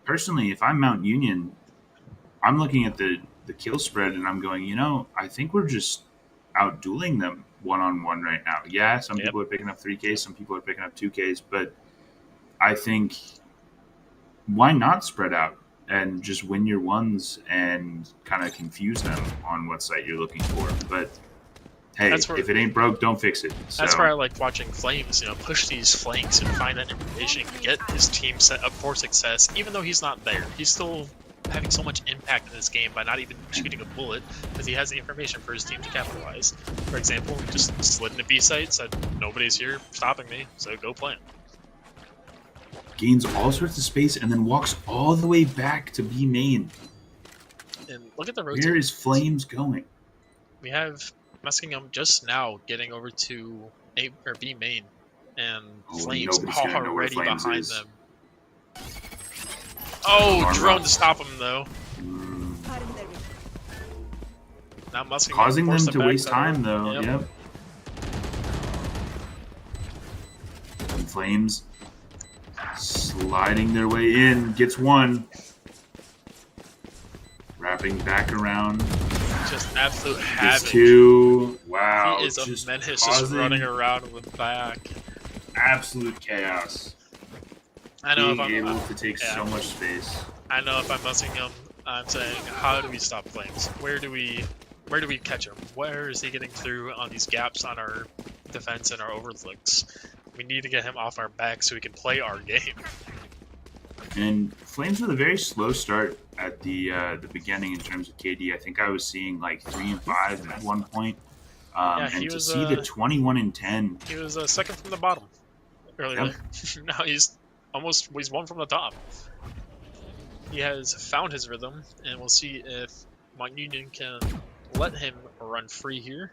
Speaker 2: personally, if I'm Mount Union, I'm looking at the kill spread and I'm going, I think we're just out dueling them one-on-one right now. Yeah, some people are picking up 3Ks, some people are picking up 2Ks, but I think why not spread out and just win your ones and kind of confuse them on what site you're looking for. But hey, if it ain't broke, don't fix it.
Speaker 1: That's where I like watching Flames, push these flanks and find that information and get his team set up for success, even though he's not there. He's still having so much impact in this game by not even shooting a bullet, because he has the information for his team to capitalize. For example, just slid into B site, said nobody's here stopping me, so go plant.
Speaker 2: Gains all sorts of space and then walks all the way back to B main.
Speaker 1: And look at the rotation.
Speaker 2: Where is Flames going?
Speaker 1: We have Muskingum just now getting over to A or B main, and Flames already behind them. Oh, drone to stop him though. Now Muskingum
Speaker 2: causing them to waste
Speaker 1: though.
Speaker 2: time though. Yep. And Flames sliding their way in, gets 1. Wrapping back around.
Speaker 1: Just absolute havoc.
Speaker 2: 2. Wow.
Speaker 1: He is a menace just running around in the back.
Speaker 2: Absolute chaos.
Speaker 1: I know
Speaker 2: being able to take so much space.
Speaker 1: I know if I'm Muskingum, I'm saying, how do we stop Flames? Where do we catch him? Where is he getting through on these gaps on our defense and our overlooks? We need to get him off our back so we can play our game.
Speaker 2: And Flames with a very slow start at the beginning in terms of KD. I think I was seeing like 3 and 5 at one point. And to see the 21 and 10.
Speaker 1: He was second from the bottom earlier. Yep. Now he's 1 from the top. He has found his rhythm, and we'll see if Mount Union can let him run free here.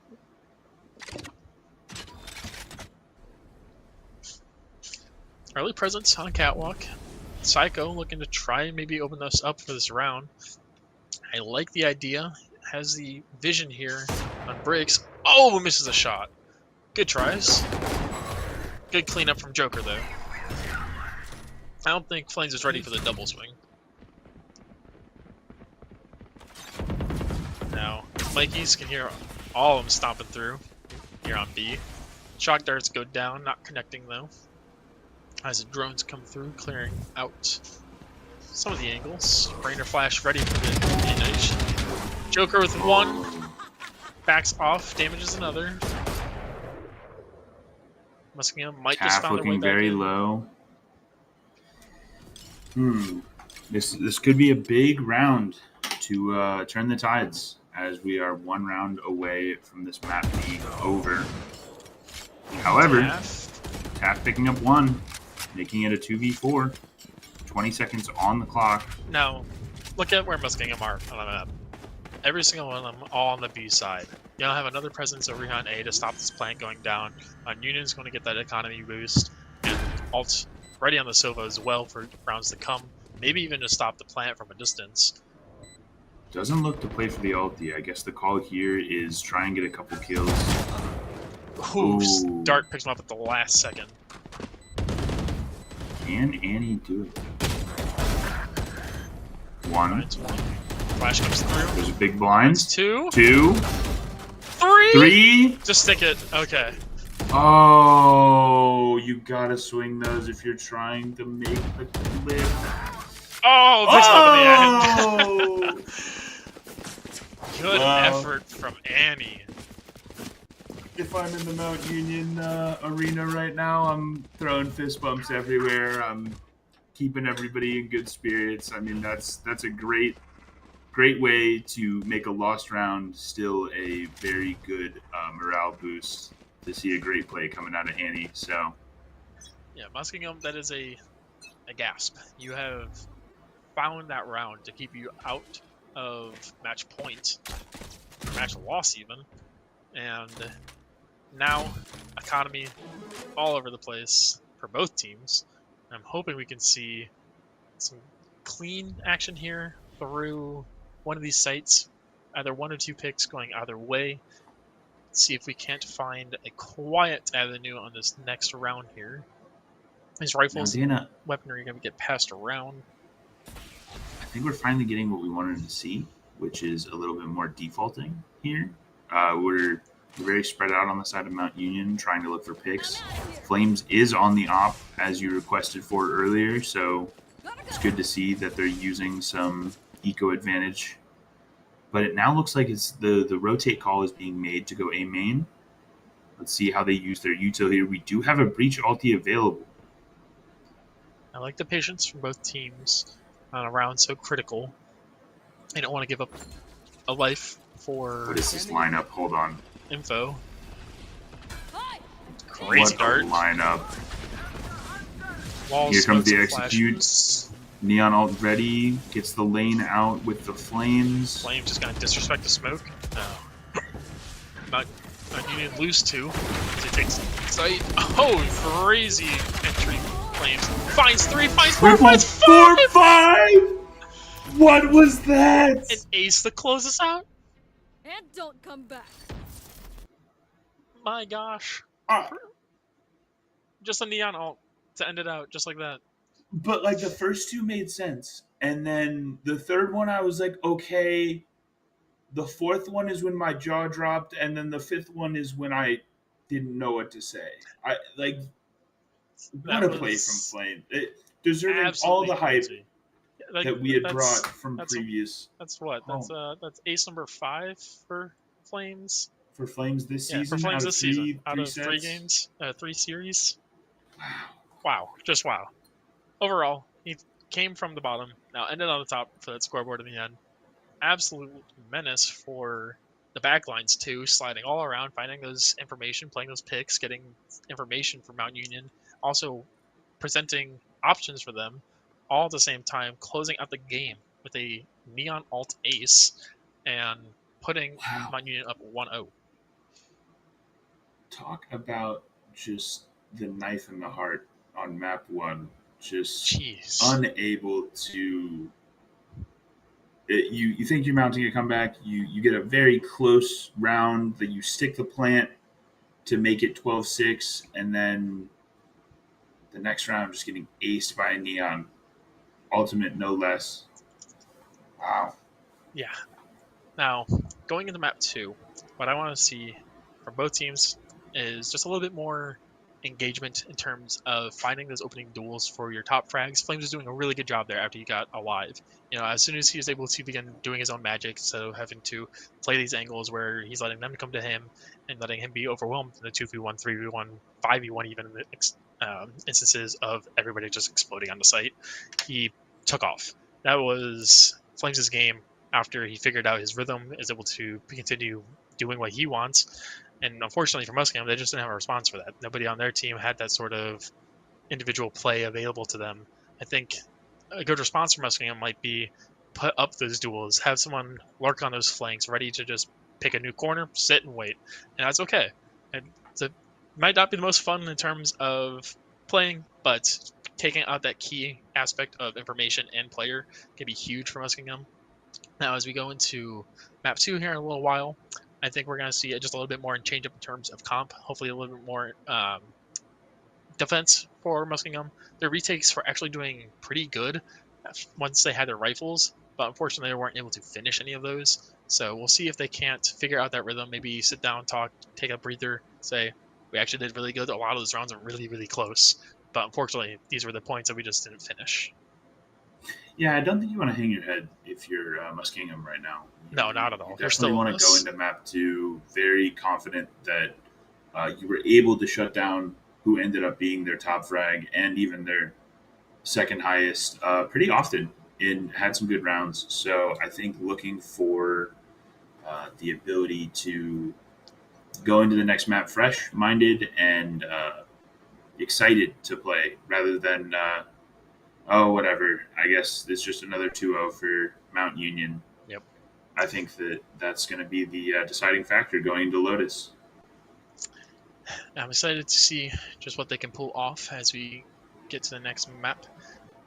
Speaker 1: Early presence on Catwalk. Psycho looking to try and maybe open us up for this round. I like the idea. Has the vision here on Briggs. Oh, misses a shot. Good tries. Good cleanup from Joker, though. I don't think Flames is ready for the double swing. Now, Mikey's can hear all of them stomping through here on B. Shock darts go down, not connecting though. As the drones come through, clearing out some of the angles. Brainer Flash ready for the finish. Joker with 1. Backs off, damages another. Muskingum might just found their way
Speaker 2: looking
Speaker 1: back
Speaker 2: very
Speaker 1: in.
Speaker 2: low. This could be a big round to turn the tides, as we are one round away from this map being over. However, Taft picking up one, making it a 2v4. 20 seconds on the clock.
Speaker 1: Now, look at where Muskingum are on the map. Every single one of them all on the B side. You don't have another presence over here on A to stop this plant going down. Union's going to get that economy boost, and Alt ready on the Sova as well for rounds to come. Maybe even to stop the plant from a distance.
Speaker 2: Doesn't look to play for the ulti. I guess the call here is try and get a couple kills.
Speaker 1: Ooh, Dart picks him up at the last second.
Speaker 2: Can Annie do it? One.
Speaker 1: Flash comes through.
Speaker 2: There's a big blind.
Speaker 1: Two.
Speaker 2: Two.
Speaker 1: Three.
Speaker 2: Three.
Speaker 1: Just stick it. Okay.
Speaker 2: Oh, you gotta swing those if you're trying to make the clip.
Speaker 1: Oh, picks him up at the end. Good
Speaker 2: Wow.
Speaker 1: effort from Annie.
Speaker 2: If I'm in the Mount Union arena right now, I'm throwing fist bumps everywhere. I'm keeping everybody in good spirits. I mean, that's a great way to make a lost round still a very good morale boost to see a great play coming out of Annie. So
Speaker 1: Yeah, Muskingum, that is a gasp. You have found that round to keep you out of match point, or match loss even, and now economy all over the place for both teams. I'm hoping we can see some clean action here through one of these sites, either one or two picks going either way. See if we can't find a quiet avenue on this next round here. These rifles and weaponry are going to get passed around.
Speaker 2: I think we're finally getting what we wanted to see, which is a little bit more defaulting here. We're very spread out on the side of Mount Union, trying to look for picks. Flames is on the op, as you requested for earlier, so it's good to see that they're using some eco advantage. But it now looks like it's the rotate call is being made to go A main. Let's see how they use their util here. We do have a breach ulti available.
Speaker 1: I like the patience from both teams on a round so critical. I don't want to give up a life for
Speaker 2: What is this lineup? Hold on.
Speaker 1: info.
Speaker 3: Hi!
Speaker 1: Crazy
Speaker 2: What
Speaker 1: dart.
Speaker 2: a lineup.
Speaker 1: Walls,
Speaker 2: Here comes the
Speaker 1: smokes, and
Speaker 2: execute.
Speaker 1: flashes.
Speaker 2: Neon ult ready. Gets the lane out with the flames.
Speaker 1: Flame just gonna disrespect the smoke. No. Not Union lose two. As he takes sight. Oh, crazy entry. Flames finds three, finds four, finds five!
Speaker 2: 4-5! What was that?
Speaker 1: An ace to close us out?
Speaker 3: And don't come back.
Speaker 1: My gosh.
Speaker 2: Uh,
Speaker 1: Just a neon ult to end it out, just like that.
Speaker 2: but like the first two made sense. And then the third one, I was like, okay. The fourth one is when my jaw dropped. And then the fifth one is when I didn't know what to say. I like, what a play from Flame. It deserving all the hype
Speaker 1: crazy. Like,
Speaker 2: that we had
Speaker 1: that's-
Speaker 2: brought from previous
Speaker 1: That's what? That's ace number 5 for Flames.
Speaker 2: for Flames this
Speaker 1: Yeah,
Speaker 2: season.
Speaker 1: for Flames
Speaker 2: out of
Speaker 1: this
Speaker 2: three,
Speaker 1: season. Out
Speaker 2: three
Speaker 1: of 3
Speaker 2: sets.
Speaker 1: games, 3 series.
Speaker 2: Wow.
Speaker 1: Wow, just wow. Overall, he came from the bottom, now ended on the top for that scoreboard in the end. Absolute menace for the backlines too, sliding all around, finding those information, playing those picks, getting information from Mount Union, also presenting options for them, all at the same time, closing out the game with a neon alt ace and putting
Speaker 2: Wow.
Speaker 1: Mount Union up 1-0.
Speaker 2: Talk about just the knife in the heart on map 1. Just
Speaker 1: Jeez.
Speaker 2: unable to. You think you're mounting a comeback. You get a very close round that you stick the plant to make it 12-6, and then the next round just getting aced by a neon. Ultimate, no less. Wow.
Speaker 1: Yeah. Now, going into map 2, what I want to see from both teams is just a little bit more engagement in terms of finding those opening duels for your top frags. Flames is doing a really good job there after he got alive. You know, as soon as he was able to begin doing his own magic, so having to play these angles where he's letting them come to him and letting him be overwhelmed in the 2v1, 3v1, 5v1 even in the instances of everybody just exploding on the site, he took off. that was Flames' game after he figured out his rhythm, is able to continue doing what he wants. And unfortunately for Muskingum, they just didn't have a response for that. Nobody on their team had that sort of individual play available to them. I think a good response from Muskingum might be put up those duels, have someone lurk on those flanks, ready to just pick a new corner, sit and wait, and that's okay. And it might not be the most fun in terms of playing, but taking out that key aspect of information and player can be huge for Muskingum. Now, as we go into map 2 here in a little while, I think we're going to see just a little bit more in change up in terms of comp, hopefully a little bit more defense for Muskingum. Their retakes were actually doing pretty good once they had their rifles, but unfortunately they weren't able to finish any of those. So we'll see if they can't figure out that rhythm, maybe sit down, talk, take a breather, say, we actually did really good. A lot of those rounds are really, really close. But unfortunately, these were the points that we just didn't finish.
Speaker 2: Yeah, I don't think you want to hang your head if you're Muskingum right now.
Speaker 1: No, not at all.
Speaker 2: You
Speaker 1: They're
Speaker 2: definitely
Speaker 1: still
Speaker 2: want to go into map 2 very confident that you were able to shut down who ended up being their top frag and even their second highest pretty often and had some good rounds. So I think looking for the ability to go into the next map fresh minded and excited to play rather than oh whatever, I guess it's just another 2-0 for Mount Union.
Speaker 1: Yep.
Speaker 2: I think that's going to be the deciding factor going into Lotus.
Speaker 1: I'm excited to see just what they can pull off as we get to the next map,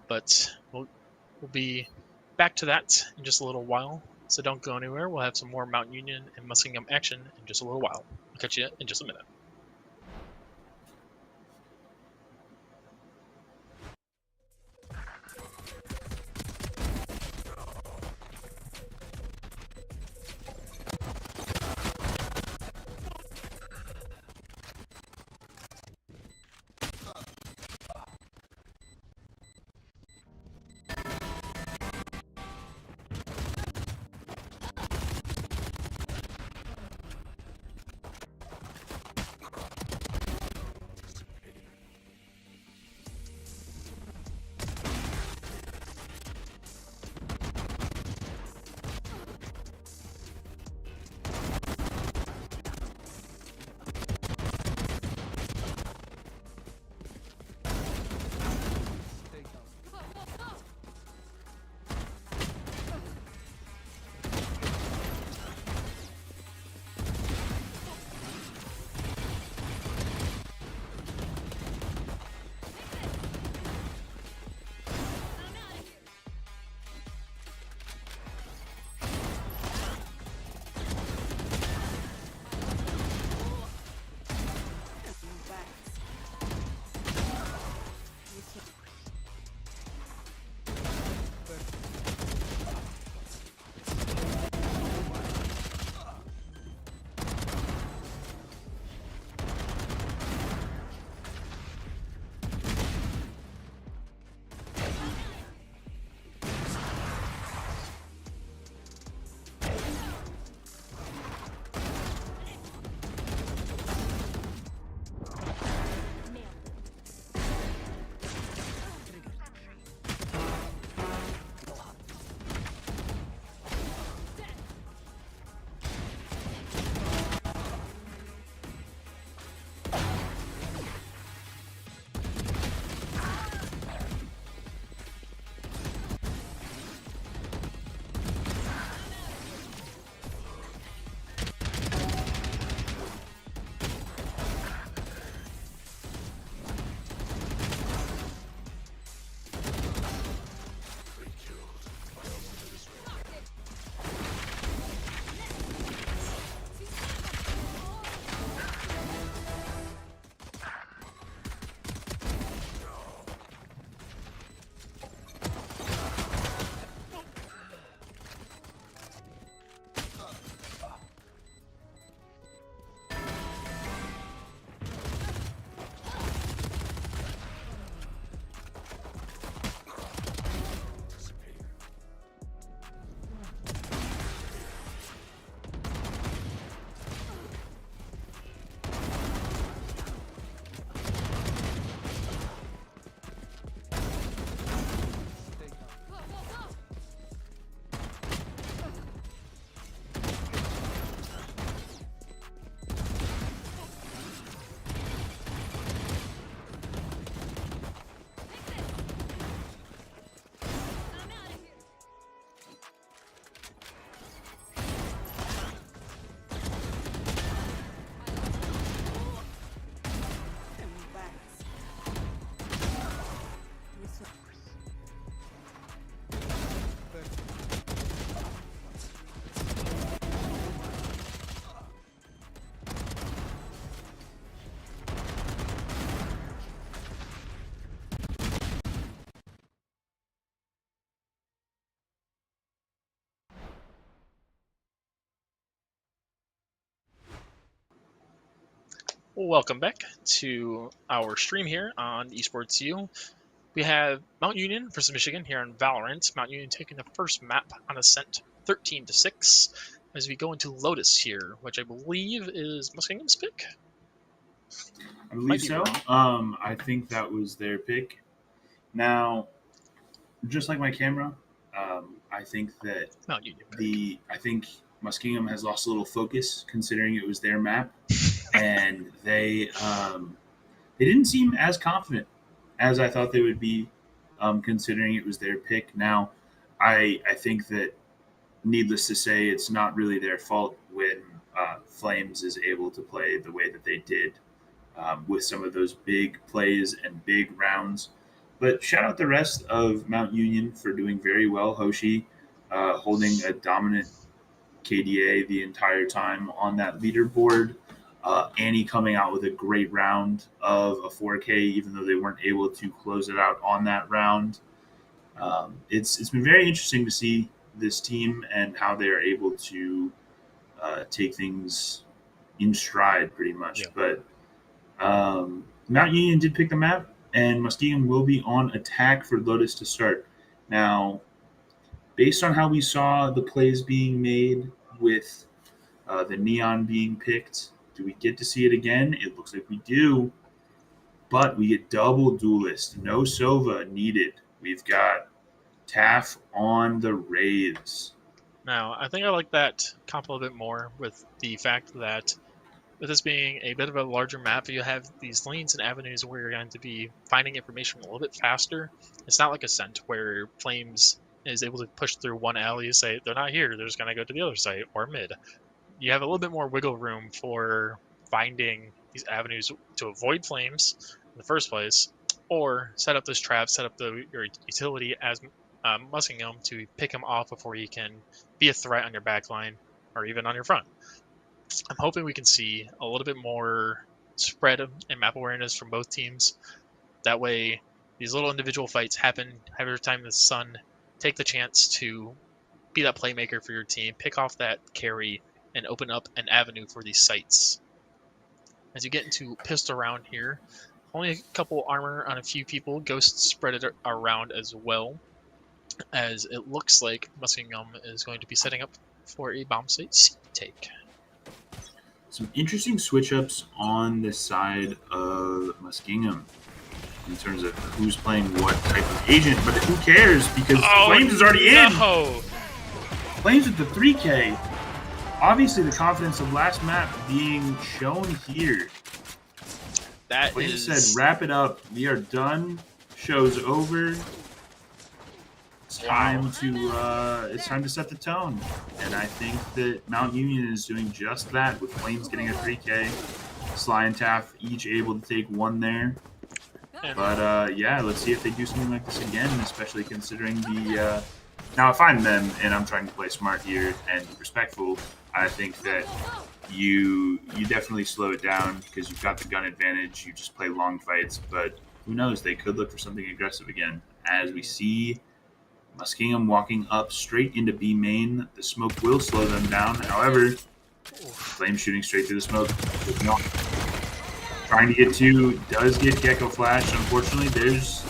Speaker 1: but we'll be back to that in just a little while. So don't go anywhere. We'll have some more Mount Union and Muskingum action in just a little while. I'll catch you in just a minute. Welcome back to our stream here on Esports U. We have Mount Union versus Michigan here on Valorant. Mount Union taking the first map on Ascent 13-6 as we go into Lotus here, which I believe is Muskingum's pick.
Speaker 2: I believe so. I think that was their pick. Now, just like my camera, I think that
Speaker 1: Mount Union pick.
Speaker 2: I think Muskingum has lost a little focus considering it was their map, and they didn't seem as confident as I thought they would be, considering it was their pick. Now, I think that, needless to say, it's not really their fault when Flames is able to play the way that they did, with some of those big plays and big rounds. But shout out the rest of Mount Union for doing very well. Hoshi holding a dominant KDA the entire time on that leaderboard. Annie coming out with a great round of a 4K, even though they weren't able to close it out on that round. It's been very interesting to see this team and how they are able to take things in stride, pretty much.
Speaker 1: Yeah.
Speaker 2: But Mount Union did pick the map, and Muskingum will be on attack for Lotus to start. Now, based on how we saw the plays being made with the Neon being picked, do we get to see it again? It looks like we do, but we get double duelist. No Sova needed. We've got Taff on the Wraiths.
Speaker 1: Now, I think I like that comp a little bit more with the fact that with this being a bit of a larger map, you have these lanes and avenues where you're going to be finding information a little bit faster. It's not like Ascent where Flames is able to push through one alley and say, they're not here, they're just going to go to the other site or mid. You have a little bit more wiggle room for finding these avenues to avoid Flames in the first place, or set up this trap, set up your utility as Muskingum to pick him off before he can be a threat on your backline or even on your front. I'm hoping we can see a little bit more spread and map awareness from both teams. That way, these little individual fights happen every time the Sun take the chance to be that playmaker for your team, pick off that carry, and open up an avenue for these sites. As you get into pistol round here, only a couple armor on a few people. Ghosts spread it around as well, as it looks like Muskingum is going to be setting up for a bomb site C take.
Speaker 2: Some interesting switch-ups on the side of Muskingum in terms of who's playing what type of agent, but who cares because Flames is already in. Flames with the 3K. Obviously, the confidence of last map being shown here.
Speaker 1: That
Speaker 2: Flames
Speaker 1: is...
Speaker 2: said, wrap it up. We are done. Show's over. It's time to set the tone. And I think that Mount Union is doing just that with Flames getting a 3K. Sly and Taff each able to take one there. But yeah, let's see if they do something like this again, especially considering the... Now, if I'm them and I'm trying to play smart here and respectful, I think that you definitely slow it down because you've got the gun advantage. You just play long fights, but who knows? They could look for something aggressive again. As we see Muskingum walking up straight into B main, the smoke will slow them down. However, Flame shooting straight through the smoke. Trying to get two, does get Gecko Flash. Unfortunately, there's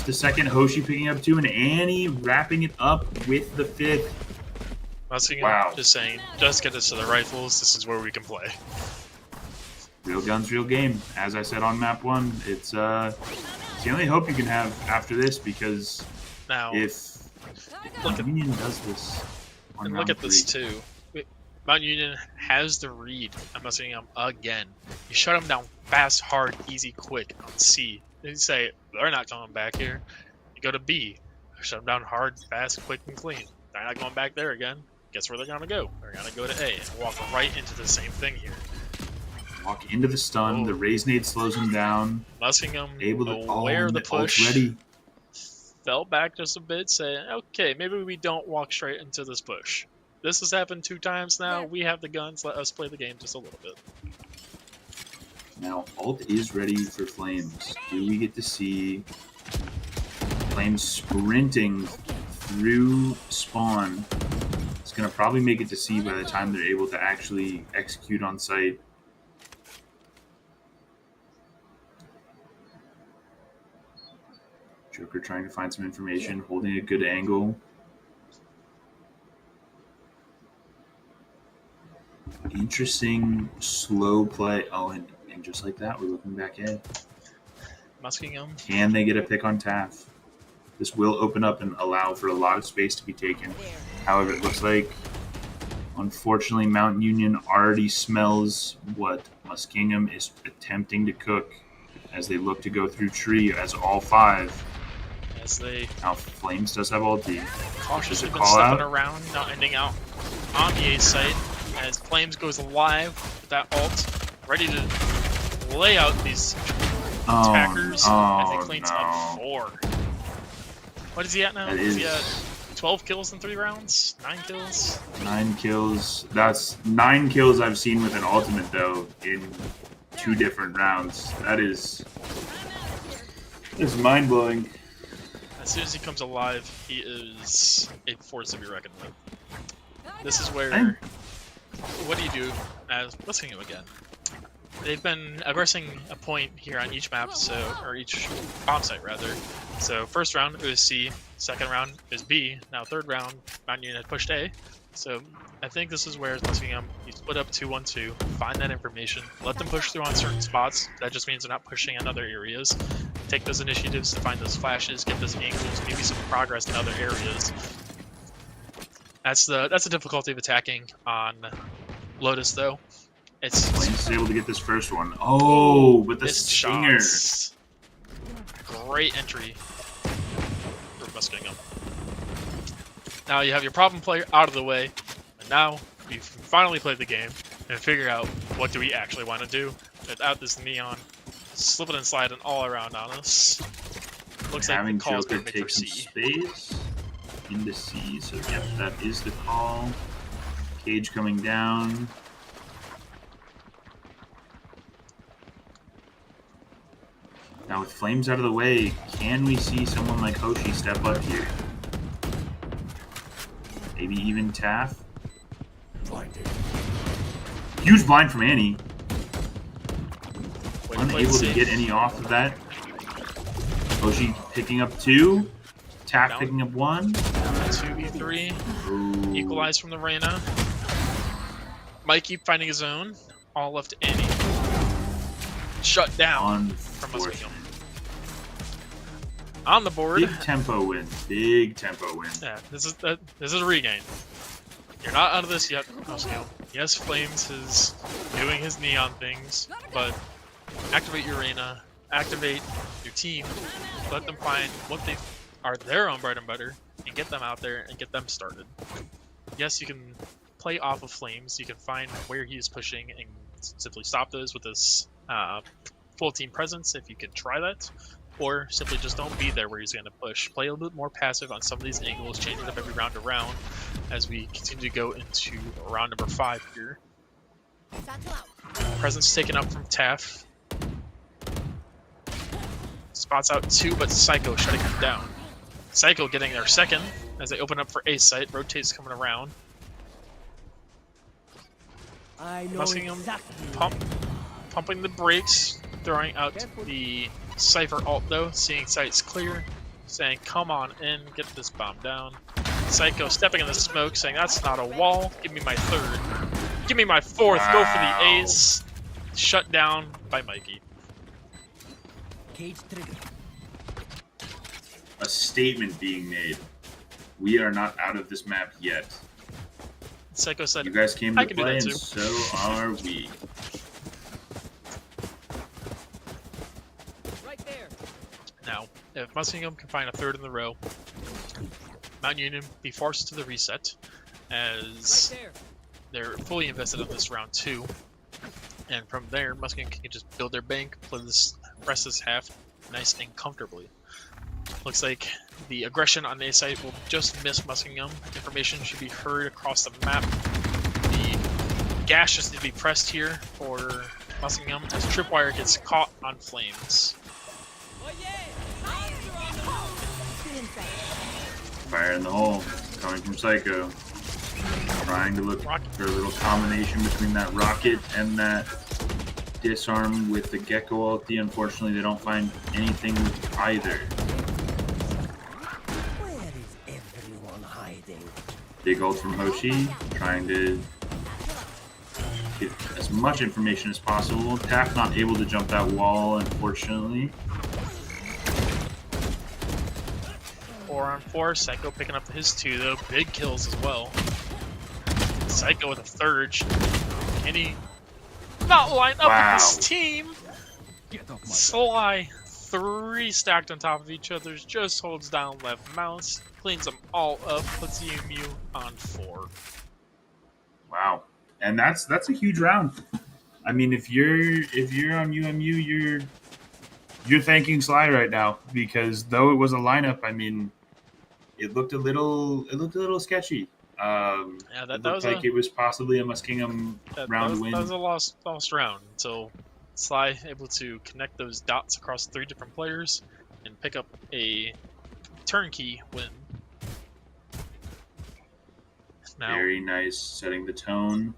Speaker 2: the second. Hoshi picking up two, and Annie wrapping it up with the fifth.
Speaker 1: Wow. Just saying, just get us to the rifles. This is where we can play.
Speaker 2: Real guns, real game. As I said on map 1, it's the only hope you can have after this, because
Speaker 1: now
Speaker 2: if Mount Union does this on
Speaker 1: and look at
Speaker 2: 3,
Speaker 1: this too. Mount Union has the read. I'm messing him again. You shut him down fast, hard, easy, quick on C. Then you say, they're not coming back here. You go to B. Shut them down hard, fast, quick, and clean. They're not going back there again. Guess where they're going to go? They're going to go to A and walk right into the same thing here.
Speaker 2: Walk into the stun. The Raise Nade slows him down.
Speaker 1: Muskingum,
Speaker 2: able to
Speaker 1: aware of the push,
Speaker 2: ready.
Speaker 1: Fell back just a bit, saying, okay, maybe we don't walk straight into this push. This has happened 2 times now. We have the guns. Let us play the game just a little bit.
Speaker 2: Now, ult is ready for Flames. Do we get to see Flames sprinting through spawn? It's going to probably make it to C by the time they're able to actually execute on site. Joker trying to find some information, holding a good angle. Interesting slow play. Oh, and just like that, we're looking back ahead.
Speaker 1: Muskingum.
Speaker 2: Can they get a pick on Taff? This will open up and allow for a lot of space to be taken. However, it looks like, unfortunately, Mount Union already smells what Muskingum is attempting to cook as they look to go through tree as all five.
Speaker 1: As they
Speaker 2: Now, Flames does have ulti.
Speaker 1: cautiously been
Speaker 2: Call
Speaker 1: stepping
Speaker 2: out.
Speaker 1: around, not ending out on the A site. As Flames goes live with that ult, ready to lay out these attackers as he cleans up 4. What is he at now?
Speaker 2: That
Speaker 1: Is he
Speaker 2: is-
Speaker 1: at 12 kills in 3 rounds? 9 kills?
Speaker 2: 9 kills. That's 9 kills I've seen with an ultimate, though, in 2 different rounds. That is mind-blowing.
Speaker 1: As soon as he comes alive, he is a force to be reckoned with. This is where... What do you do as Muskingum again? They've been aggressing a point here on each map, or each bomb site rather. So first round it was C, second round is B, now third round Mount Union had pushed A. So I think this is where Muskingum, you split up 2-1-2, find that information, let them push through on certain spots. That just means they're not pushing on other areas. Take those initiatives to find those flashes, get those angles, maybe some progress in other areas. That's the difficulty of attacking on Lotus, though. It's
Speaker 2: Flames is able to get this first one. Oh, but the
Speaker 1: missed
Speaker 2: stinger.
Speaker 1: shots. Great entry for Muskingum. Now you have your problem player out of the way, and now you finally play the game and figure out what do we actually want to do without this neon slipping and sliding all around on us. Looks like the
Speaker 2: Having
Speaker 1: call's
Speaker 2: Joker
Speaker 1: been made for
Speaker 2: take some
Speaker 1: C.
Speaker 2: space into C. So, yep, that is the call. Cage coming down. Now with Flames out of the way, can we see someone like Hoshi step up here? Maybe even Taff? Huge blind from Annie.
Speaker 1: Way to play
Speaker 2: Unable to
Speaker 1: safe.
Speaker 2: get any off of that. Hoshi picking up 2. Taff
Speaker 1: Down.
Speaker 2: picking up 1.
Speaker 1: 2v3.
Speaker 2: Ooh.
Speaker 1: Equalize from the Reyna. Mikey finding his own. All left to Annie. Shut down from
Speaker 2: Unfortunate.
Speaker 1: Muskingum. On the board.
Speaker 2: Big tempo win. Big tempo win.
Speaker 1: Yeah, this is a regain. You're not out of this yet, Muskingum. Yes, Flames is doing his neon things, but activate your arena, activate your team, let them find what they are their own bread and butter, and get them out there and get them started. Yes, you can play off of Flames. You can find where he is pushing and simply stop those with this full team presence if you can try that. Or simply just don't be there where he's going to push. Play a little bit more passive on some of these angles, change it up every round to round as we continue to go into round number 5 here. Presence taken up from Taff. Spots out 2, but Psycho shutting him down. Psycho getting their second as they open up for A site. Rotate's coming around.
Speaker 5: I know
Speaker 1: Muskingum
Speaker 5: exactly.
Speaker 1: pumping the brakes, throwing out the Cypher ult though, seeing sights clear, saying come on in, get this bomb down. Psycho stepping in the smoke, saying that's not a wall, give me my third. Give me my fourth, go for the ace. Shut down by Mikey.
Speaker 5: Cage trigger.
Speaker 2: A statement being made. We are not out of this map yet.
Speaker 1: Psycho said,
Speaker 2: You guys came
Speaker 1: I
Speaker 2: to
Speaker 1: can do
Speaker 2: play,
Speaker 1: that
Speaker 2: and
Speaker 1: too.
Speaker 2: so are we.
Speaker 3: Right there.
Speaker 1: now, if Muskingum can find a third in the row, Mount Union be forced to the reset as
Speaker 3: Right there.
Speaker 1: they're fully invested in this round 2. And from there, Muskingum can just build their bank, play this rest of this half nice and comfortably. Looks like the aggression on the A site will just miss Muskingum. Information should be heard across the map. The gas just needs to be pressed here for Muskingum as Tripwire gets caught on Flames.
Speaker 3: Oh yeah.
Speaker 2: Fire in the hole. Coming from Psycho. Trying to look for a little combination between that rocket and that disarm with the Gecko ulti. Unfortunately, they don't find anything with either. Big ult from Hoshi, trying to get as much information as possible. Taff not able to jump that wall, unfortunately.
Speaker 1: 4-on-4, Psycho picking up his 2 though. Big kills as well. Psycho with a third. Can he not line up with his team?
Speaker 4: Get off my back.
Speaker 1: Sly, 3 stacked on top of each other, just holds down left mouse, cleans them all up, puts EMU on 4.
Speaker 2: Wow, and that's a huge round. I mean, if you're on UMU, you're thanking Sly right now, because though it was a lineup, I mean, it looked a little sketchy.
Speaker 1: Yeah,
Speaker 2: It looked like it was possibly a Muskingum round win.
Speaker 1: That was a lost round until Sly able to connect those dots across 3 different players and pick up a turnkey win. Now,
Speaker 2: Very nice, setting the tone,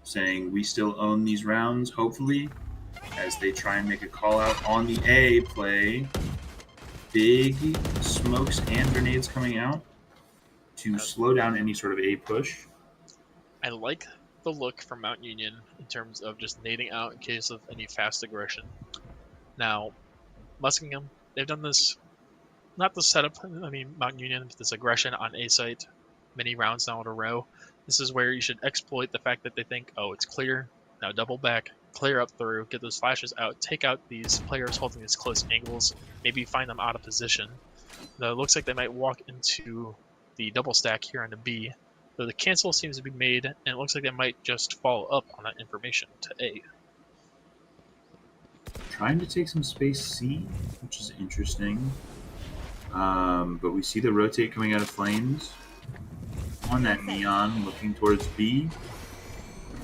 Speaker 2: saying we still own these rounds, hopefully, as they try and make a call out on the A play. Big smokes and grenades coming out to slow down any sort of A push.
Speaker 1: I like the look from Mount Union in terms of just nading out in case of any fast aggression. Now, Muskingum, they've done this, not the setup, I mean Mount Union, this aggression on A site many rounds now in a row. This is where you should exploit the fact that they think, oh, it's clear, now double back, clear up through, get those flashes out, take out these players holding these close angles, maybe find them out of position. Now it looks like they might walk into the double stack here on the B, though the cancel seems to be made, and it looks like they might just follow up on that information to A.
Speaker 2: Trying to take some space C, which is interesting. But we see the rotate coming out of Flames on that Neon, looking towards B.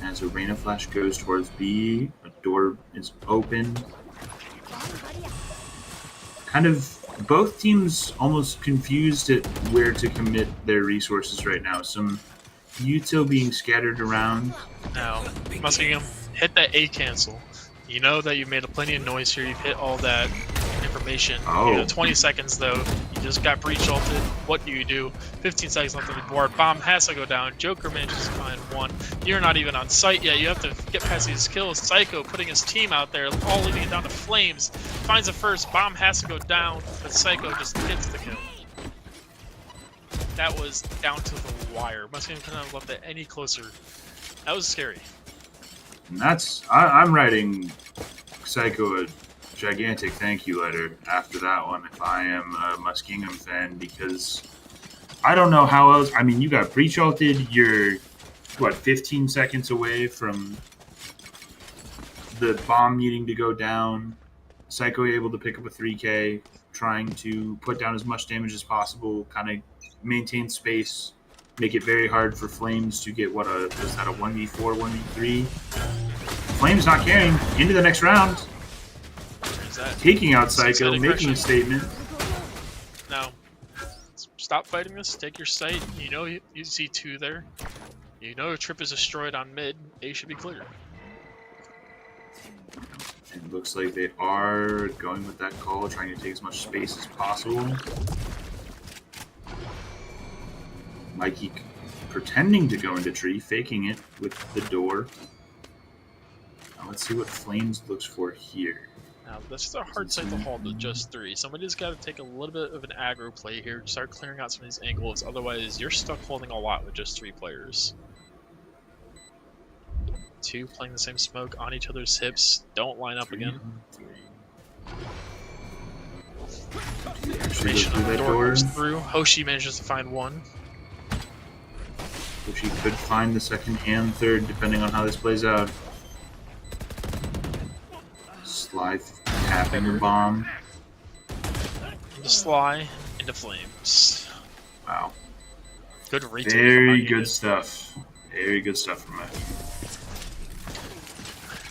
Speaker 2: As a Arena Flash goes towards B, a door is open. Kind of both teams almost confused at where to commit their resources right now. Some util being scattered around.
Speaker 1: Now, Muskingum, hit that A cancel. You know that you've made plenty of noise here. You've hit all that information.
Speaker 2: Oh.
Speaker 1: You know, 20 seconds though. You just got breach ulted. What do? 15 seconds left on the board. Bomb has to go down. Joker manages to find 1. You're not even on site yet. You have to get past these kills. Psycho putting his team out there, all leaving it down to Flames. Finds the first. Bomb has to go down, but Psycho just hits the kill. That was down to the wire. Muskingum couldn't have left it any closer. That was scary.
Speaker 2: And I'm writing Psycho a gigantic thank you letter after that one if I am a Muskingum fan, because I don't know how else. I mean, you got breach ulted, you're 15 seconds away from the bomb needing to go down. Psycho able to pick up a 3K, trying to put down as much damage as possible, kind of maintain space, make it very hard for Flames to get was that a 1v4, 1v3? Flames not caring, into the next round. Taking out Psycho, making a statement.
Speaker 1: Now, stop fighting this, take your sight. You know you see 2 there. You know Trip is destroyed on mid. A should be clear.
Speaker 2: It looks like they are going with that call, trying to take as much space as possible. Mikey pretending to go into tree, faking it with the door. Now let's see what Flames looks for here.
Speaker 1: Now, this is a hard site to hold with just 3. Somebody's got to take a little bit of an aggro play here, start clearing out some of these angles, otherwise you're stuck holding a lot with just 3 players. 2 playing the same smoke on each other's hips, don't line up again. Information on the door goes through. Hoshi manages to find 1.
Speaker 2: Hoshi could find the second and third, depending on how this plays out. Sly tapping the bomb.
Speaker 1: Into Sly, into Flames.
Speaker 2: Wow.
Speaker 1: Good retake.
Speaker 2: Very good stuff. Very good stuff from it.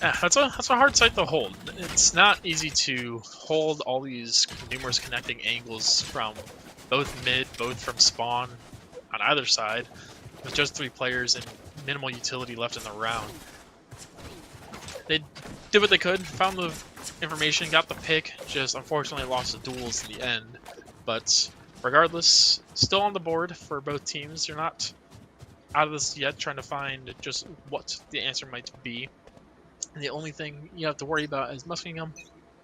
Speaker 1: Yeah, that's a hard site to hold. It's not easy to hold all these numerous connecting angles from both mid, both from spawn, on either side, with just 3 players and minimal utility left in the round. They did what they could, found the information, got the pick, just unfortunately lost the duels in the end. But Regardless, still on the board for both teams. You're not out of this yet, trying to find just what the answer might be. And the only thing you have to worry about as Muskingum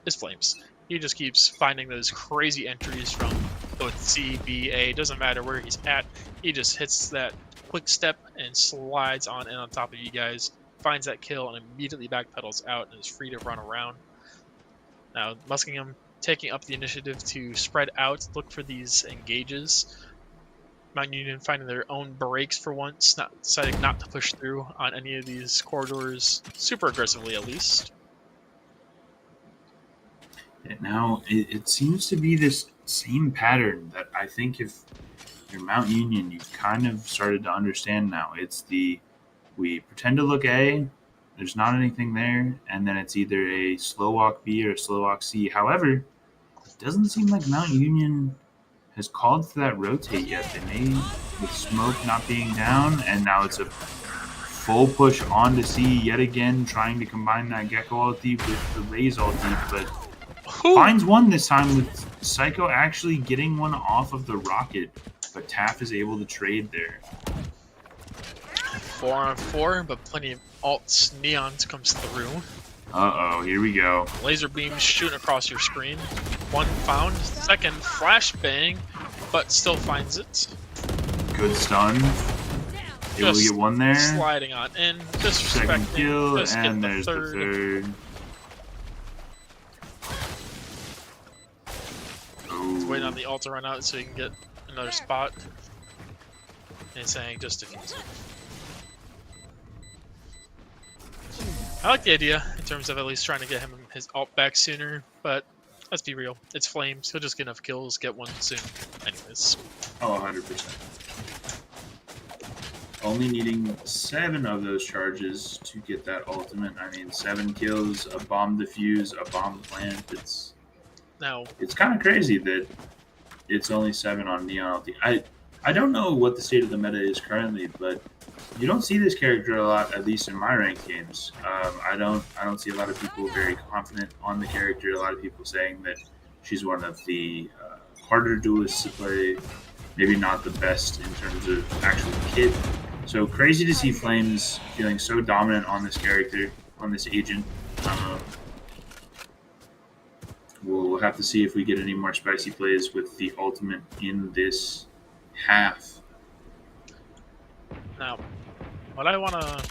Speaker 1: is Flames. He just keeps finding those crazy entries from both C, B, A, doesn't matter where he's at. He just hits that quick step and slides on in on top of you guys, finds that kill, and immediately backpedals out and is free to run around. Now, Muskingum taking up the initiative to spread out, look for these engages. Mount Union finding their own breaks for once, deciding not to push through on any of these corridors super aggressively, at least.
Speaker 2: And now it seems to be this same pattern that I think if you're Mount Union, you've kind of started to understand now. It's we pretend to look A, there's not anything there, and then it's either a slow walk B or a slow walk C. However, it doesn't seem like Mount Union has called for that rotate yet. They may, with smoke not being down, and now it's a full push on to C yet again, trying to combine that Gecko ulti with the Raze ulti, but finds one this time with Psycho actually getting one off of the rocket, but Taff is able to trade there.
Speaker 1: 4-on-4, but plenty of alts, neons comes through.
Speaker 2: Uh-oh, here we go.
Speaker 1: Laser beams shooting across your screen. One found, second flashbang, but still finds it.
Speaker 2: Good stun. Able to get one there.
Speaker 1: Sliding on in,
Speaker 2: Second
Speaker 1: disrespecting,
Speaker 2: kill,
Speaker 1: just
Speaker 2: and
Speaker 1: get
Speaker 2: there's the third.
Speaker 1: He's waiting on the ult to run out so he can get another spot. And he's saying just defuse it. I like the idea in terms of at least trying to get him his ult back sooner, but let's be real, it's Flames. He'll just get enough kills, get one soon, anyways.
Speaker 2: Oh, 100%. Only needing 7 of those charges to get that ultimate. I mean, 7 kills, a bomb defuse, a bomb plant. It's kind of crazy that it's only 7 on Neon ulti. I don't know what the state of the meta is currently, but you don't see this character a lot, at least in my ranked games. I don't see a lot of people very confident on the character. A lot of people saying that she's one of the harder duelists to play, maybe not the best in terms of actual kit. So crazy to see Flames feeling so dominant on this character, on this agent. We'll have to see if we get any more spicy plays with the ultimate in this half.
Speaker 1: Now, what I want to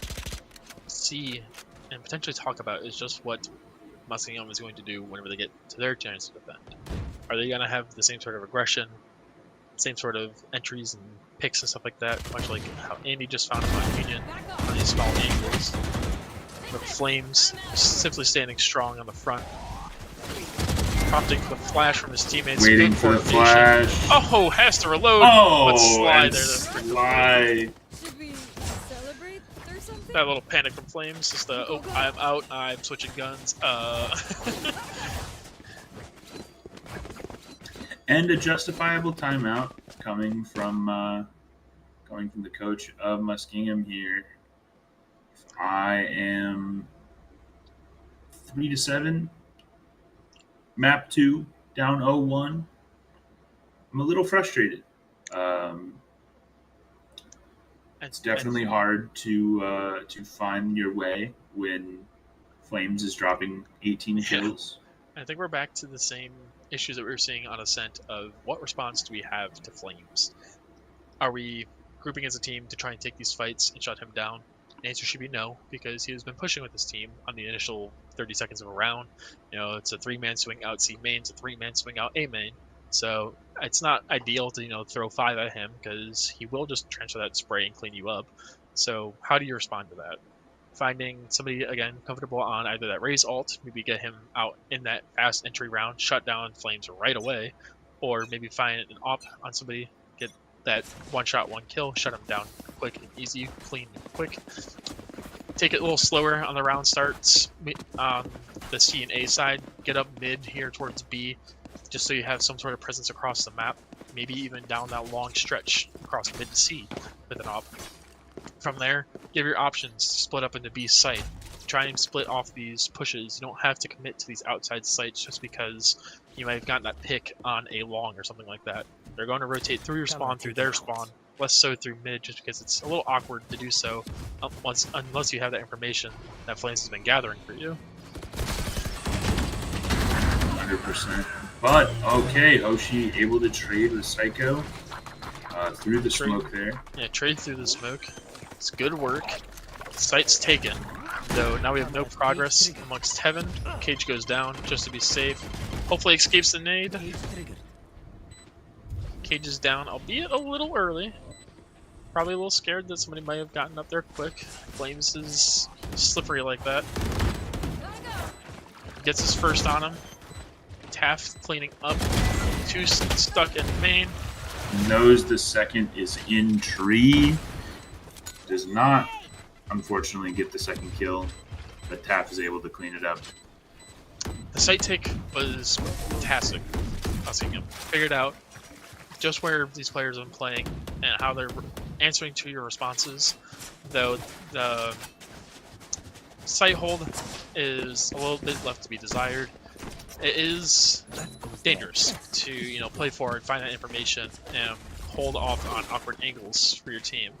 Speaker 1: see and potentially talk about is just what Muskingum is going to do whenever they get to their chance to defend. Are they going to have the same sort of aggression, same sort of entries and picks and stuff like that, much like how Andy just found Mount Union on these small angles? With Flames simply standing strong on the front, prompting the flash from his teammates.
Speaker 2: Waiting for the flash.
Speaker 1: Oh, has to reload.
Speaker 2: Oh,
Speaker 1: but slide
Speaker 2: and
Speaker 1: there.
Speaker 2: slide.
Speaker 3: Should we celebrate or something?
Speaker 1: That little panic from Flames, just oh, I'm out, I'm switching guns.
Speaker 2: And a justifiable timeout coming from the coach of Muskingum here. I am 3-7. Map 2 down 0-1. I'm a little frustrated. It's definitely hard to find your way when Flames is dropping 18 kills.
Speaker 1: I think we're back to the same issues that we were seeing on Ascent of what response do we have to Flames? Are we grouping as a team to try and take these fights and shut him down? The answer should be no, because he has been pushing with his team on the initial 30 seconds of a round. You know, it's a 3-man swing out C main, it's a 3-man swing out A main. So it's not ideal to, throw 5 at him, because he will just transfer that spray and clean you up. So how do you respond to that? Finding somebody, again, comfortable on either that Raze ult, maybe get him out in that fast entry round, shut down Flames right away, or maybe find an op on somebody, get that one shot, one kill, shut him down quick and easy, clean and quick. Take it a little slower on the round starts on the C and A side, get up mid here towards B, just so you have some sort of presence across the map, maybe even down that long stretch across mid C with an op. From there, give your options split up into B site. Try and split off these pushes. You don't have to commit to these outside sites just because you might have gotten that pick on a long or something like that. They're going to rotate through your spawn, through their spawn, less so through mid, just because it's a little awkward to do so unless you have that information that Flames has been gathering for you.
Speaker 2: 100%. But, okay, Hoshi able to trade with Psycho through the smoke there.
Speaker 1: Yeah, trade through the smoke. It's good work. Site's taken, though now we have no progress amongst Heaven. Cage goes down just to be safe. Hopefully escapes the nade.
Speaker 5: Cage triggered.
Speaker 1: Cage is down, albeit a little early. Probably a little scared that somebody might have gotten up there quick. Flames is slippery like that. Gets his first on him. Taft cleaning up. Two stuck in main.
Speaker 2: Knows the second is in tree. Does not, unfortunately, get the second kill, but Taft is able to clean it up.
Speaker 1: The site take was fantastic. Muskingum figured out just where these players have been playing and how they're answering to your responses, though the site hold is a little bit left to be desired. It is dangerous to play forward, find that information, and hold off on awkward angles for your team.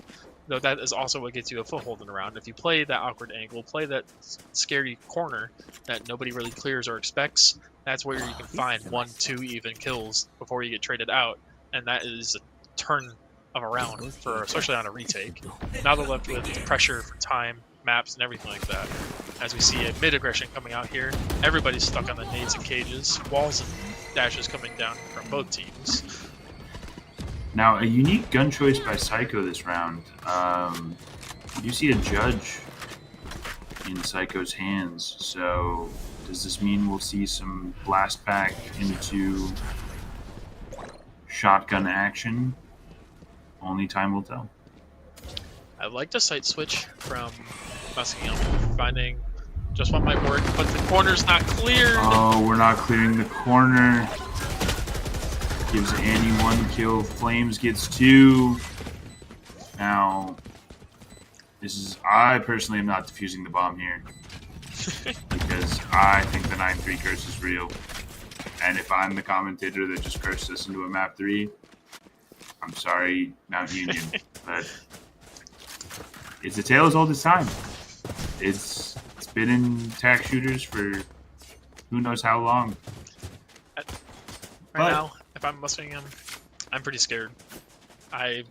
Speaker 1: Though that is also what gets you a foothold in a round. If you play that awkward angle, play that scary corner that nobody really clears or expects, that's where you can find 1, 2 even kills before you get traded out, and that is a turn of a round, for especially on a retake. Now they're left with pressure for time, maps, and everything like that. As we see a mid aggression coming out here, everybody's stuck on the nades and cages, walls and dashes coming down from both teams.
Speaker 2: Now, a unique gun choice by Psycho this round. You see a judge in Psycho's hands, so does this mean we'll see some blast back into shotgun action? Only time will tell.
Speaker 1: I like the sight switch from Muskingum, finding just what might work, but the corner's not cleared.
Speaker 2: Oh, we're not clearing the corner. Gives Annie 1 kill. Flames gets 2. Now, I personally am not defusing the bomb here. Because I think the 9-3 curse is real. And if I'm the commentator that just cursed us into a map 3, I'm sorry, Mount Union. But it's a tale as old as time. It's been in tack shooters for who knows how long.
Speaker 1: Right now, if I'm Muskingum, I'm pretty scared. I